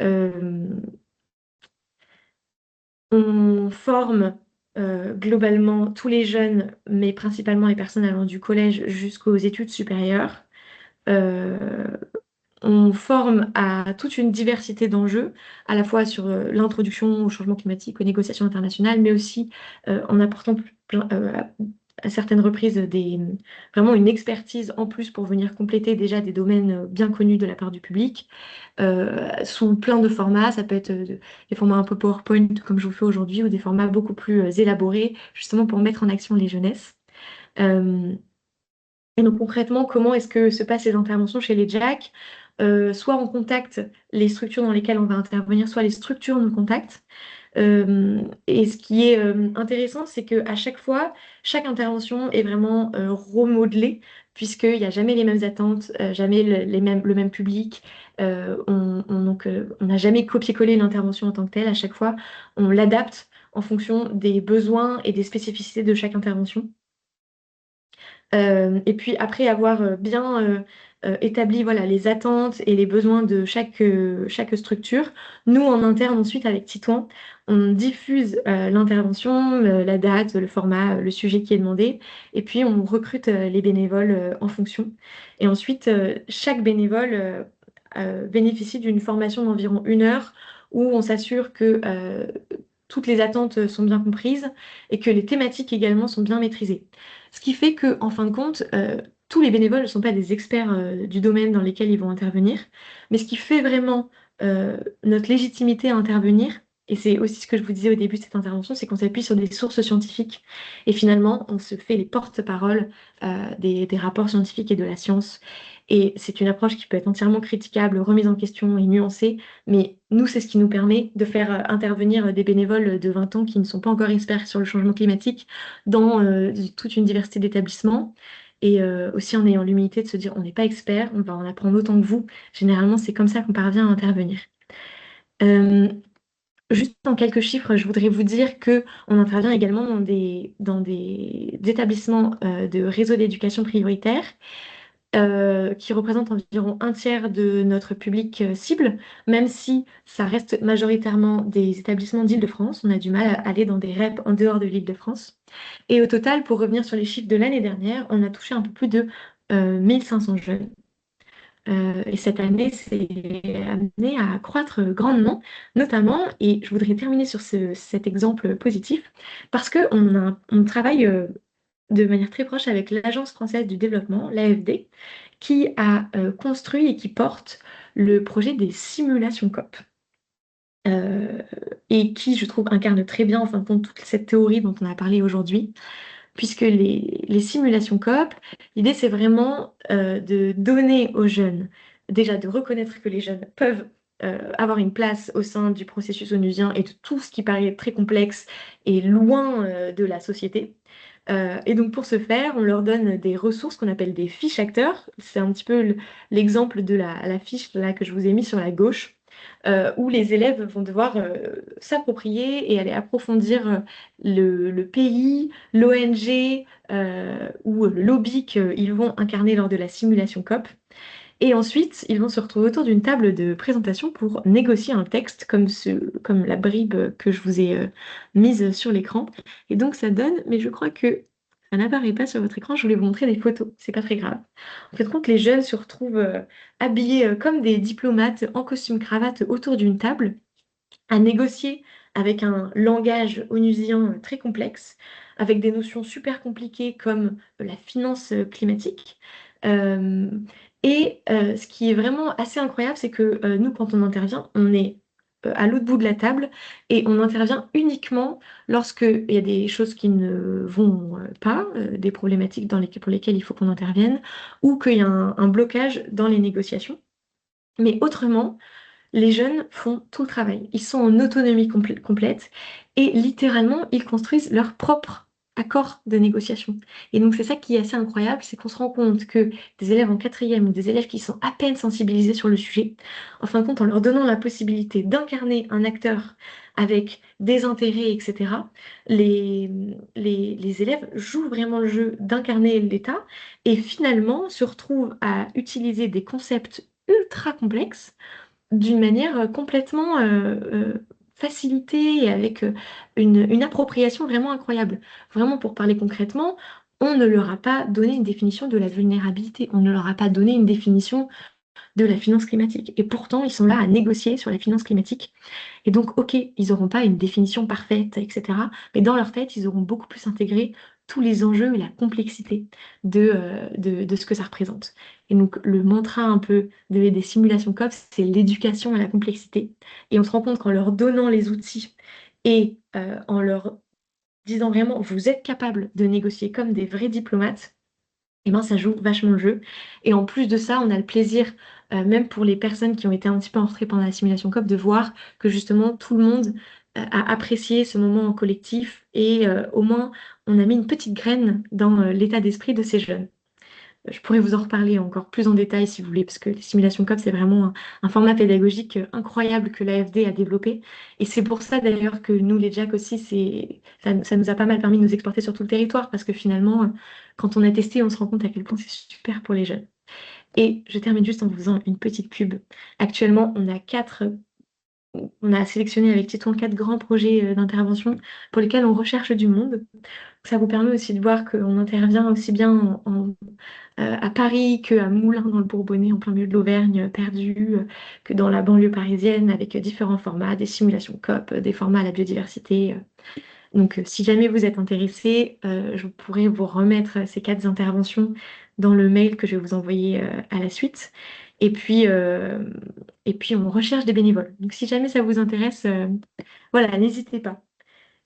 Euh, on forme globalement tous les jeunes, mais principalement les personnes allant du collège jusqu'aux études supérieures. Euh, on forme à toute une diversité d'enjeux, à la fois sur l'introduction au changement climatique, aux négociations internationales, mais aussi en apportant à certaines reprises vraiment une expertise en plus pour venir compléter déjà des domaines bien connus de la part du public, sous plein de formats. Ça peut être des formats un peu PowerPoint comme je vous fais aujourd'hui, ou des formats beaucoup plus élaborés, justement pour mettre en action les jeunesses. Euh, et donc concrètement, comment est-ce que se passent les interventions chez les JAC? Soit on contacte les structures dans lesquelles on va intervenir, soit les structures nous contactent. Et ce qui est intéressant, c'est qu'à chaque fois, chaque intervention est vraiment remodelée, puisqu'il n'y a jamais les mêmes attentes, jamais le même public. On n'a jamais copié-collé l'intervention en tant que telle. À chaque fois, on l'adapte en fonction des besoins et des spécificités de chaque intervention. Et puis après avoir bien établi voilà, les attentes et les besoins de chaque structure, nous en interne ensuite avec Titouan, on diffuse l'intervention, la date, le format, le sujet qui est demandé, et puis on recrute les bénévoles en fonction. Et ensuite, chaque bénévole bénéficie d'une formation d'environ 1 heure où on s'assure que toutes les attentes sont bien comprises et que les thématiques également sont bien maîtrisées. Ce qui fait que, en fin de compte, tous les bénévoles ne sont pas des experts du domaine dans lesquels ils vont intervenir, mais ce qui fait vraiment notre légitimité à intervenir, et c'est aussi ce que je vous disais au début de cette intervention, c'est qu'on s'appuie sur des sources scientifiques, et finalement, on se fait les porte-paroles des rapports scientifiques et de la science. Et c'est une approche qui peut être entièrement critiquable, remise en question et nuancée, mais nous, c'est ce qui nous permet de faire intervenir des bénévoles de 20 ans qui ne sont pas encore experts sur le changement climatique dans toute une diversité d'établissements. Et aussi en ayant l'humilité de se dire, on n'est pas expert, on va en apprendre autant que vous. Généralement, c'est comme ça qu'on parvient à intervenir. Euh, Juste en quelques chiffres, je voudrais vous dire que on intervient également dans des établissements de réseau d'éducation prioritaire qui représente environ un tiers de notre public cible, même si ça reste majoritairement des établissements d'Île-de-France. On a du mal à aller dans des REP en dehors de l'Île-de-France. Et au total, pour revenir sur les chiffres de l'année dernière, on a touché un peu plus de 1500 jeunes. Et cette année, c'est amené à croître grandement, notamment, et je voudrais terminer sur cet exemple positif, parce qu'on travaille de manière très proche avec l'Agence française du développement, l'AFD, qui a construit et qui porte le projet des simulations COP. euh, et qui, je trouve, incarne très bien, en fin de compte, toute cette théorie dont on a parlé aujourd'hui, puisque les simulations coop, l'idée c'est vraiment de donner aux jeunes, déjà de reconnaître que les jeunes peuvent avoir une place au sein du processus onusien et de tout ce qui paraît très complexe et loin de la société. Et donc pour ce faire, on leur donne des ressources qu'on appelle des fiches acteurs. C'est un petit peu l'exemple de la fiche là, que je vous ai mis sur la gauche, où les élèves vont devoir s'approprier et aller approfondir le pays, l'ONG ou le lobby qu'ils vont incarner lors de la simulation COP. Et ensuite, ils vont se retrouver autour d'une table de présentation pour négocier un texte comme la bribe que je vous ai mise sur l'écran. Et donc ça donne, mais je crois que ça n'apparaît pas sur votre écran, je voulais vous montrer des photos, c'est pas très grave. En fait, compte, les jeunes se retrouvent habillés comme des diplomates en costume cravate autour d'une table à négocier avec un langage onusien très complexe, avec des notions super compliquées comme la finance climatique. Euh, Ce qui est vraiment assez incroyable, c'est que nous, quand on intervient, on est à l'autre bout de la table et on intervient uniquement lorsqu'il y a des choses qui ne vont pas, des problématiques pour lesquelles il faut qu'on intervienne, ou qu'il y a un blocage dans les négociations. Mais autrement, les jeunes font tout le travail. Ils sont en autonomie complète et littéralement, ils construisent leur propre accord de négociation. Et donc, c'est ça qui est assez incroyable, c'est qu'on se rend compte que des élèves en quatrième ou des élèves qui sont à peine sensibilisés sur le sujet, en fin de compte, en leur donnant la possibilité d'incarner un acteur avec des intérêts, etc., les élèves jouent vraiment le jeu d'incarner l'État et finalement se retrouvent à utiliser des concepts ultra complexes d'une manière complètement facilitée et avec une appropriation vraiment incroyable. Vraiment, pour parler concrètement, on ne leur a pas donné une définition de la vulnérabilité, on ne leur a pas donné une définition de la finance climatique. Et pourtant, ils sont là à négocier sur la finance climatique. Et donc, ok, ils n'auront pas une définition parfaite, etc. Mais dans leur tête, ils auront beaucoup plus intégré tous les enjeux et la complexité de ce que ça représente. Et donc, le mantra un peu des simulations COP, c'est l'éducation à la complexité. Et on se rend compte qu'en leur donnant les outils et en leur disant vraiment, vous êtes capable de négocier comme des vrais diplomates, eh ben, ça joue vachement le jeu. Et en plus de ça, on a le plaisir, même pour les personnes qui ont été un petit peu en retrait pendant la simulation COP, de voir que justement tout le monde a apprécié ce moment en collectif et au moins on a mis une petite graine dans l'état d'esprit de ces jeunes. Je pourrais vous en reparler encore plus en détail si vous voulez, parce que les simulations COP, c'est vraiment un format pédagogique incroyable que l'AFD a développé. Et c'est pour ça d'ailleurs que nous, les JAC aussi, ça nous a pas mal permis de nous exporter sur tout le territoire, parce que finalement, quand on a testé, on se rend compte à quel point c'est super pour les jeunes. Et je termine juste en vous faisant une petite pub. Actuellement, on a sélectionné avec Titouan 4 grands projets d'intervention pour lesquels on recherche du monde. Ça vous permet aussi de voir qu'on intervient aussi bien à Paris qu'à Moulins dans le Bourbonnais, en plein milieu de l'Auvergne, perdu, que dans la banlieue parisienne, avec différents formats, des simulations COP, des formats à la biodiversité. Donc, si jamais vous êtes intéressé, je pourrais vous remettre ces 4 interventions dans le mail que je vais vous envoyer à la suite. Et puis, on recherche des bénévoles. Donc, si jamais ça vous intéresse, voilà, n'hésitez pas.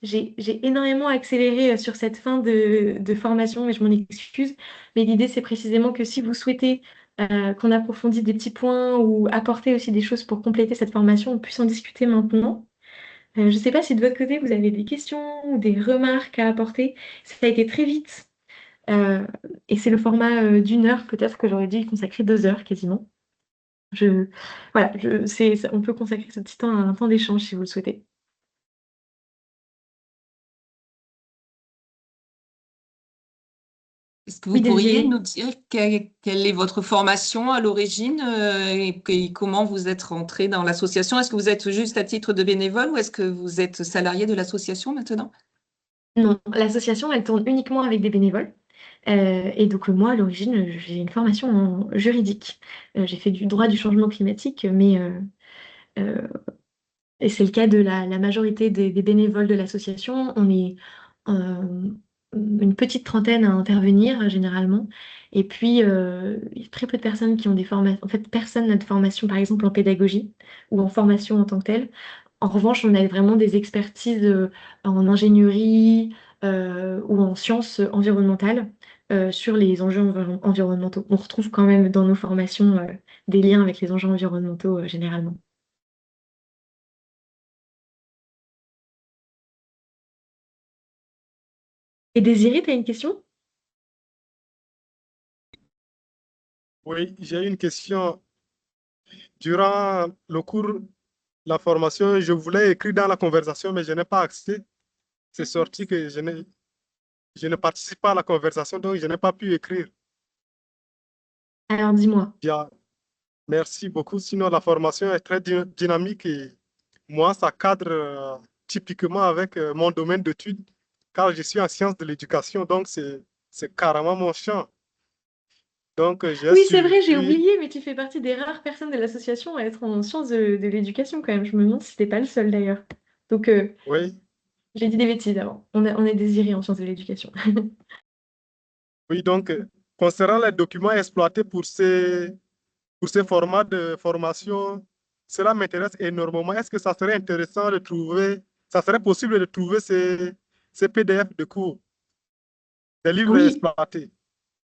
J'ai énormément accéléré sur cette fin de formation, mais je m'en excuse. Mais l'idée, c'est précisément que si vous souhaitez qu'on approfondisse des petits points ou apporter aussi des choses pour compléter cette formation, on puisse en discuter maintenant. Je ne sais pas si de votre côté, vous avez des questions ou des remarques à apporter. Ça a été très vite. euh, et c'est le format d'1 heure. Peut-être que j'aurais dû y consacrer 2 heures quasiment. Je, voilà, on peut consacrer ce petit temps à un temps d'échange si vous le souhaitez. Est-ce que Oui, vous pourriez Désiré. nous dire quelle est votre formation à l'origine et comment vous êtes rentré dans l'association? Est-ce que vous êtes juste à titre de bénévole ou est-ce que vous êtes salarié de l'association maintenant? Non, l'association, elle tourne uniquement avec des bénévoles. Et donc moi, à l'origine, j'ai une formation en juridique. J'ai fait du droit du changement climatique, mais euh, et c'est le cas de la majorité des bénévoles de l'association. On est euh, une petite trentaine à intervenir généralement. Et puis, il y a très peu de personnes qui ont des formations. En fait, personne n'a de formation, par exemple, en pédagogie ou en formation en tant que telle. En revanche, on a vraiment des expertises en ingénierie ou en sciences environnementales sur les enjeux environnementaux. On retrouve quand même dans nos formations des liens avec les enjeux environnementaux généralement. Et Désiré, tu as une question? Oui, j'ai une question. Durant le cours, la formation, je voulais écrire dans la conversation, mais je n'ai pas accès. C'est sorti que je ne participe pas à la conversation, donc je n'ai pas pu écrire. Alors dis-moi. Bien, merci beaucoup. Sinon, la formation est très dynamique et moi, ça cadre typiquement avec mon domaine d'études, car je suis en sciences de l'éducation, donc c'est carrément mon champ. Donc, j'ai Oui, c'est vrai, j'ai suivi, oublié, mais tu fais partie des rares personnes de l'association à être en sciences de l'éducation quand même. Je me demande si t'es pas le seul d'ailleurs. Donc, oui, j'ai dit des bêtises avant. On est Désiré en sciences de l'éducation. oui, donc, concernant les documents exploités pour ces formats de formation, cela m'intéresse énormément. Est-ce que ça serait intéressant de trouver, ça serait possible de trouver ces PDF de cours, des livres Oui, exploités?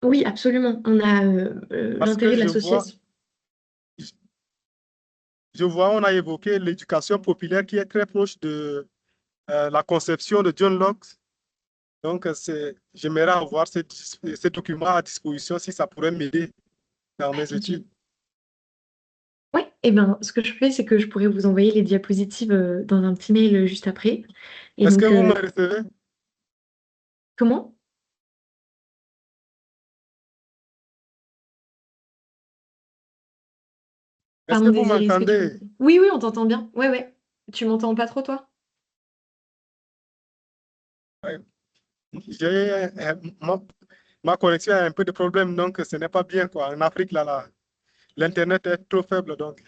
oui, absolument. On a Parce l'intérêt que de l'association. je vois, on a évoqué l'éducation populaire qui est très proche de la conception de John Locke. Donc, j'aimerais avoir ces documents à disposition si ça pourrait m'aider dans mes Bien sûr. études. Oui, et ben, ce que je fais, c'est que je pourrais vous envoyer les diapositives dans un petit mail juste après. Et Est-ce que donc, vous me recevez? comment? Est-ce Pardon, que vous Désiré, est-ce que tu peux... m'entendez? Oui, oui, on t'entend bien. Ouais, ouais. Tu m'entends pas trop, toi? Ouais. J'ai, ma connexion a un peu de problème, donc ce n'est pas bien, quoi. En Afrique, l'Internet est trop faible, donc.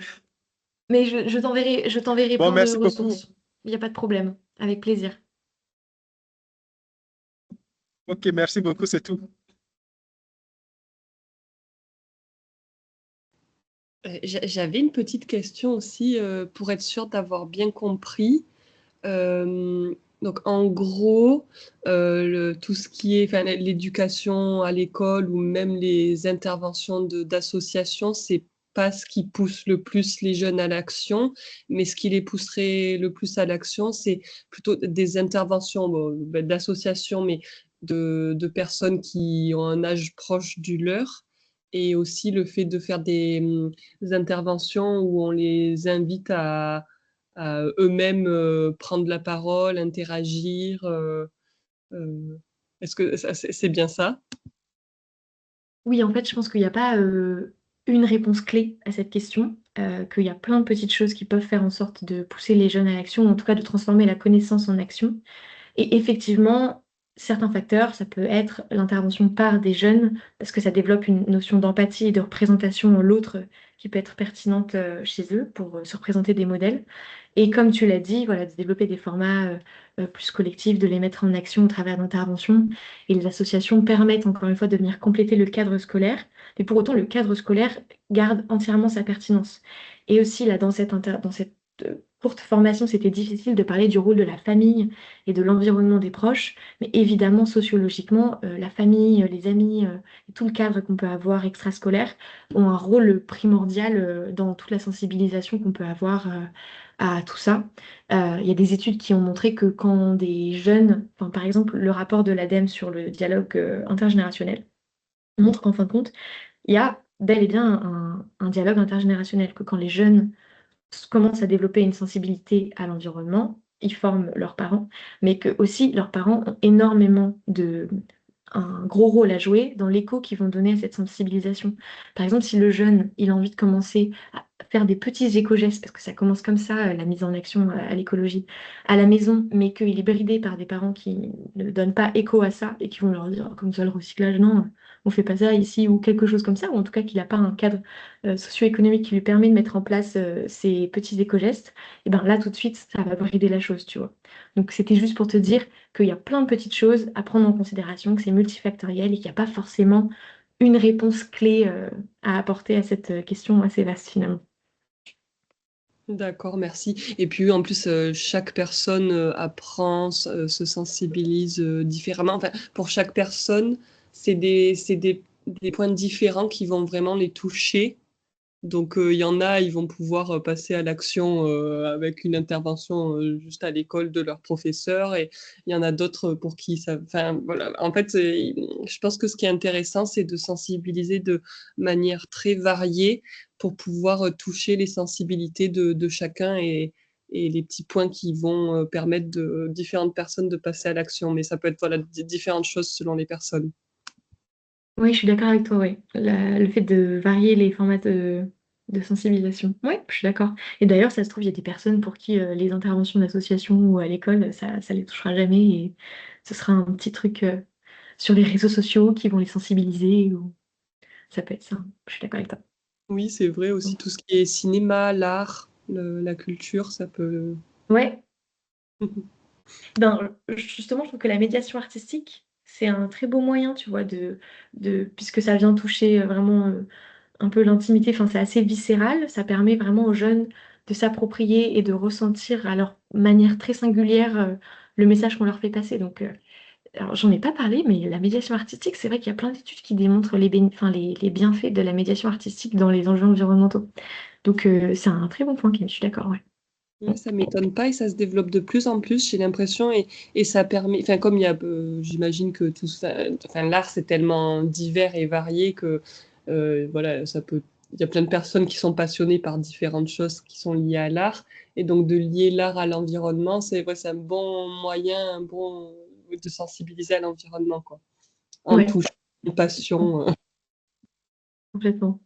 Mais je t'enverrai Bon, plein de merci beaucoup. ressources. Il n'y a pas de problème. Avec plaisir. Ok, merci beaucoup, c'est tout. J'avais une petite question aussi pour être sûre d'avoir bien compris. Donc en gros, tout ce qui est enfin, l'éducation à l'école ou même les interventions d'associations, c'est pas ce qui pousse le plus les jeunes à l'action, mais ce qui les pousserait le plus à l'action, c'est plutôt des interventions bon, ben, d'associations, mais de personnes qui ont un âge proche du leur, et aussi le fait de faire des interventions où on les invite à eux-mêmes prendre la parole, interagir. Euh, Est-ce que c'est bien ça? Oui, en fait, je pense qu'il n'y a pas une réponse clé à cette question, qu'il y a plein de petites choses qui peuvent faire en sorte de pousser les jeunes à l'action, ou en tout cas de transformer la connaissance en action. Et effectivement, certains facteurs, ça peut être l'intervention par des jeunes, parce que ça développe une notion d'empathie et de représentation de l'autre qui peut être pertinente chez eux pour se représenter des modèles. Et comme tu l'as dit, voilà, de développer des formats plus collectifs, de les mettre en action au travers d'interventions. Et les associations permettent encore une fois de venir compléter le cadre scolaire. Mais pour autant, le cadre scolaire garde entièrement sa pertinence. Et aussi, là, dans cette courte formation, c'était difficile de parler du rôle de la famille et de l'environnement des proches. Mais évidemment, sociologiquement, la famille, les amis, et tout le cadre qu'on peut avoir extrascolaire ont un rôle primordial dans toute la sensibilisation qu'on peut avoir à tout ça. Il y a des études qui ont montré que quand des jeunes, enfin, par exemple, le rapport de l'ADEME sur le dialogue intergénérationnel montre qu'en fin de compte, il y a bel et bien un dialogue intergénérationnel, que quand les jeunes commencent à développer une sensibilité à l'environnement, ils forment leurs parents, mais que aussi leurs parents ont énormément un gros rôle à jouer dans l'écho qu'ils vont donner à cette sensibilisation. Par exemple, si le jeune, il a envie de commencer à faire des petits éco-gestes, parce que ça commence comme ça, la mise en action à l'écologie, à la maison, mais qu'il est bridé par des parents qui ne donnent pas écho à ça et qui vont leur dire, comme ça, le recyclage, non, on fait pas ça ici, ou quelque chose comme ça, ou en tout cas qu'il n'a pas un cadre socio-économique qui lui permet de mettre en place ces petits éco-gestes, et ben là, tout de suite, ça va brider la chose, tu vois. Donc, c'était juste pour te dire qu'il y a plein de petites choses à prendre en considération, que c'est multifactoriel et qu'il n'y a pas forcément une réponse clé à apporter à cette question assez vaste finalement. D'accord, merci. Et puis en plus, chaque personne apprend, se sensibilise différemment. Enfin, pour chaque personne, c'est des points différents qui vont vraiment les toucher. Donc il y en a, ils vont pouvoir passer à l'action avec une intervention juste à l'école de leur professeur, et il y en a d'autres pour qui ça. Enfin voilà. En fait, je pense que ce qui est intéressant, c'est de sensibiliser de manière très variée pour pouvoir toucher les sensibilités de chacun, et les petits points qui vont permettre de différentes personnes de passer à l'action. Mais ça peut être voilà, différentes choses selon les personnes. Oui, je suis d'accord avec toi, oui. Le fait de varier les formats de sensibilisation. Oui, je suis d'accord. Et d'ailleurs, ça se trouve, il y a des personnes pour qui les interventions d'association ou à l'école, ça les touchera jamais et ce sera un petit truc sur les réseaux sociaux qui vont les sensibiliser ou ça peut être ça. Je suis d'accord avec toi. Oui, c'est vrai aussi, tout ce qui est cinéma, l'art, la culture, ça peut. Ouais, ben, justement, je trouve que la médiation artistique, c'est un très beau moyen, tu vois, puisque ça vient toucher vraiment un peu l'intimité, enfin, c'est assez viscéral, ça permet vraiment aux jeunes de s'approprier et de ressentir à leur manière très singulière le message qu'on leur fait passer. Donc, alors, j'en ai pas parlé, mais la médiation artistique, c'est vrai qu'il y a plein d'études qui démontrent enfin, les bienfaits de la médiation artistique dans les enjeux environnementaux. Donc, c'est un très bon point, Kim, je suis d'accord, ouais. Ouais, ça m'étonne pas, et ça se développe de plus en plus, j'ai l'impression, et ça permet, enfin comme il y a, j'imagine que tout ça, enfin l'art c'est tellement divers et varié que voilà, il y a plein de personnes qui sont passionnées par différentes choses qui sont liées à l'art, et donc de lier l'art à l'environnement, c'est vrai, c'est un bon moyen, un bon de sensibiliser à l'environnement, quoi, en Ouais, touchant une passion. complètement.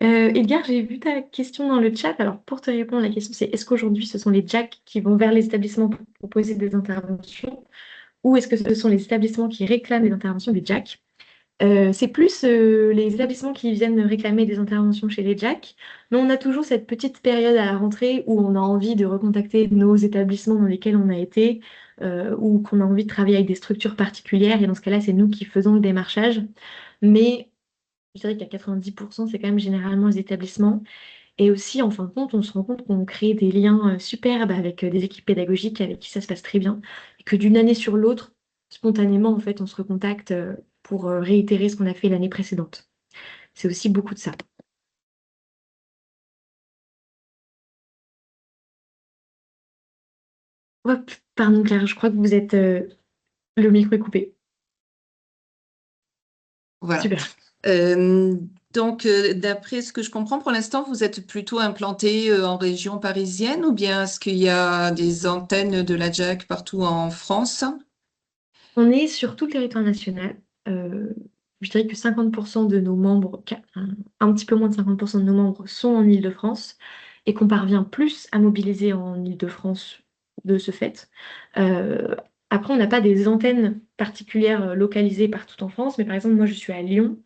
Edgar, j'ai vu ta question dans le chat. Alors, pour te répondre, la question c'est est-ce qu'aujourd'hui ce sont les JAC qui vont vers les établissements pour proposer des interventions ou est-ce que ce sont les établissements qui réclament des interventions des JAC? C'est plus les établissements qui viennent réclamer des interventions chez les JAC, mais on a toujours cette petite période à la rentrée où on a envie de recontacter nos établissements dans lesquels on a été ou qu'on a envie de travailler avec des structures particulières et dans ce cas-là, c'est nous qui faisons le démarchage. Mais je dirais qu'à 90%, c'est quand même généralement les établissements. Et aussi, en fin de compte, on se rend compte qu'on crée des liens superbes avec des équipes pédagogiques avec qui ça se passe très bien. Et que d'une année sur l'autre, spontanément, en fait, on se recontacte pour réitérer ce qu'on a fait l'année précédente. C'est aussi beaucoup de ça. Hop, pardon Claire, je crois que vous êtes... le micro est coupé. Voilà. Super. Donc, d'après ce que je comprends, pour l'instant, vous êtes plutôt implanté en région parisienne ou bien est-ce qu'il y a des antennes de la JAC partout en France? On est sur tout le territoire national. Je dirais que 50% de nos membres, un petit peu moins de 50% de nos membres sont en Île-de-France et qu'on parvient plus à mobiliser en Île-de-France de ce fait. Euh, Après, on n'a pas des antennes particulières localisées partout en France, mais par exemple, moi je suis à Lyon.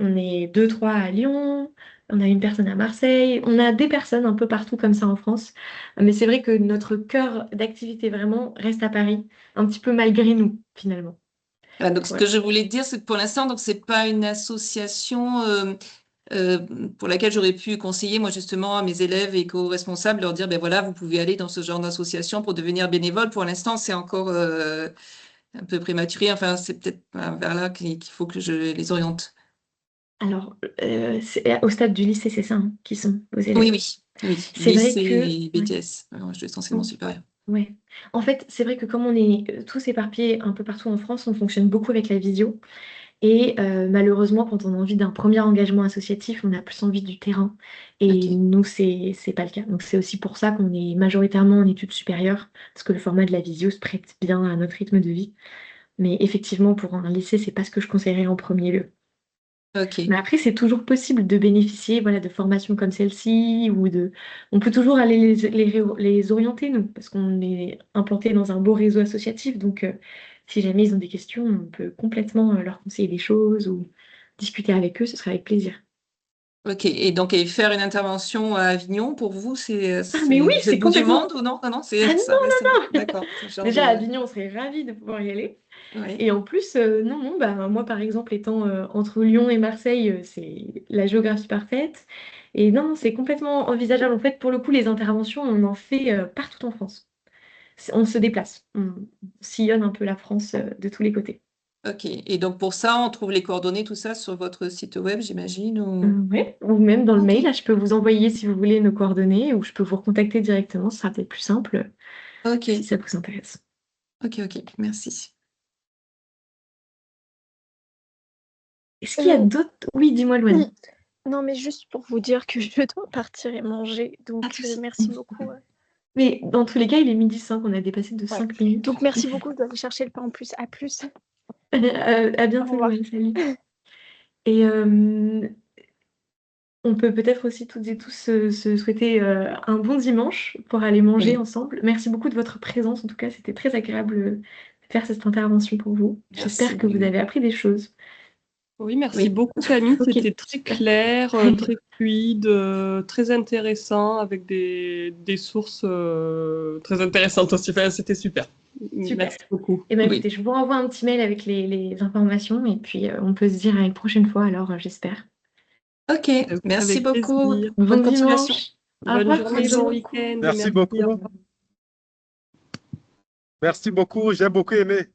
On est deux, trois à Lyon, on a une personne à Marseille, on a des personnes un peu partout comme ça en France. Mais c'est vrai que notre cœur d'activité vraiment reste à Paris, un petit peu malgré nous, finalement. Voilà, donc, ce que Voilà. je voulais dire, c'est que pour l'instant, donc, c'est pas une association euh, pour laquelle j'aurais pu conseiller, moi, justement, à mes élèves et co-responsables, leur dire, ben voilà, vous pouvez aller dans ce genre d'association pour devenir bénévole. Pour l'instant, c'est encore un peu prématuré. Enfin, c'est peut-être vers là qu'il faut que je les oriente. Alors, c'est au stade du lycée, c'est ça, hein, qui sont vos Oui, élèves. oui, oui. C'est vrai Lycée que... et ouais. BTS, je suis enseignement supérieur. Ouais. En fait, c'est vrai que comme on est tous éparpillés un peu partout en France, on fonctionne beaucoup avec la visio. Et malheureusement, quand on a envie d'un premier engagement associatif, on a plus envie du terrain. Et OK. nous, c'est pas le cas. Donc c'est aussi pour ça qu'on est majoritairement en études supérieures, parce que le format de la visio se prête bien à notre rythme de vie. Mais effectivement, pour un lycée, c'est pas ce que je conseillerais en premier lieu. Ok. Mais après, c'est toujours possible de bénéficier, voilà, de formations comme celle-ci on peut toujours aller les orienter, nous, parce qu'on est implanté dans un beau réseau associatif. Donc, si jamais ils ont des questions, on peut complètement leur conseiller des choses ou discuter avec eux, ce serait avec plaisir. Ok. Et donc, et faire une intervention à Avignon, pour vous, Ah, mais oui, c'est le c'est bout du complètement. monde ou non? Non, non, Ah ça non, reste. D'accord. Ce genre déjà, à de. Avignon, on serait ravis de pouvoir y aller. Oui. Et en plus, non, non, bah, moi, par exemple, étant entre Lyon et Marseille, c'est la géographie parfaite. Et non, c'est complètement envisageable. En fait, pour le coup, les interventions, on en fait partout en France. On se déplace, on sillonne un peu la France de tous les côtés. Ok. Et donc, pour ça, on trouve les coordonnées, tout ça, sur votre site web, j'imagine, ou... Ouais, ou même dans le Ok. mail, là, je peux vous envoyer si vous voulez nos coordonnées ou je peux vous recontacter directement, ce sera peut-être plus simple Ok. si ça vous intéresse. Ok, ok. Merci. Est-ce qu'il y a d'autres... Oui, dis-moi, Louane. Non, mais juste pour vous dire que je dois partir et manger. Pas de Donc, souci. merci beaucoup. Mais dans tous les cas, il est 12h05, on a dépassé de Ouais. 5 minutes. Donc, merci beaucoup. Je dois aller chercher le pain en plus. À plus. À Au bientôt, revoir. Louane, salut. Et on peut peut-être aussi toutes et tous se souhaiter un bon dimanche pour aller manger Oui. ensemble. Merci beaucoup de votre présence. En tout cas, c'était très agréable de faire cette intervention pour vous. Merci. J'espère que vous avez appris des choses. Oui, merci Oui. beaucoup Camille, Ok, c'était très super. clair, très fluide, très intéressant, avec des sources très intéressantes aussi. Enfin, c'était super. Super. Merci beaucoup. Eh bien, Oui. écoutez, je vous renvoie un petit mail avec les informations et puis on peut se dire à une prochaine fois, alors j'espère. Ok. Merci Avec beaucoup. plaisir. Bon Bonne continuation. dimanche. Au Bonne revoir, journée, Hello. bon week-end. Merci Merci. Au beaucoup. revoir. Merci beaucoup. J'ai beaucoup aimé.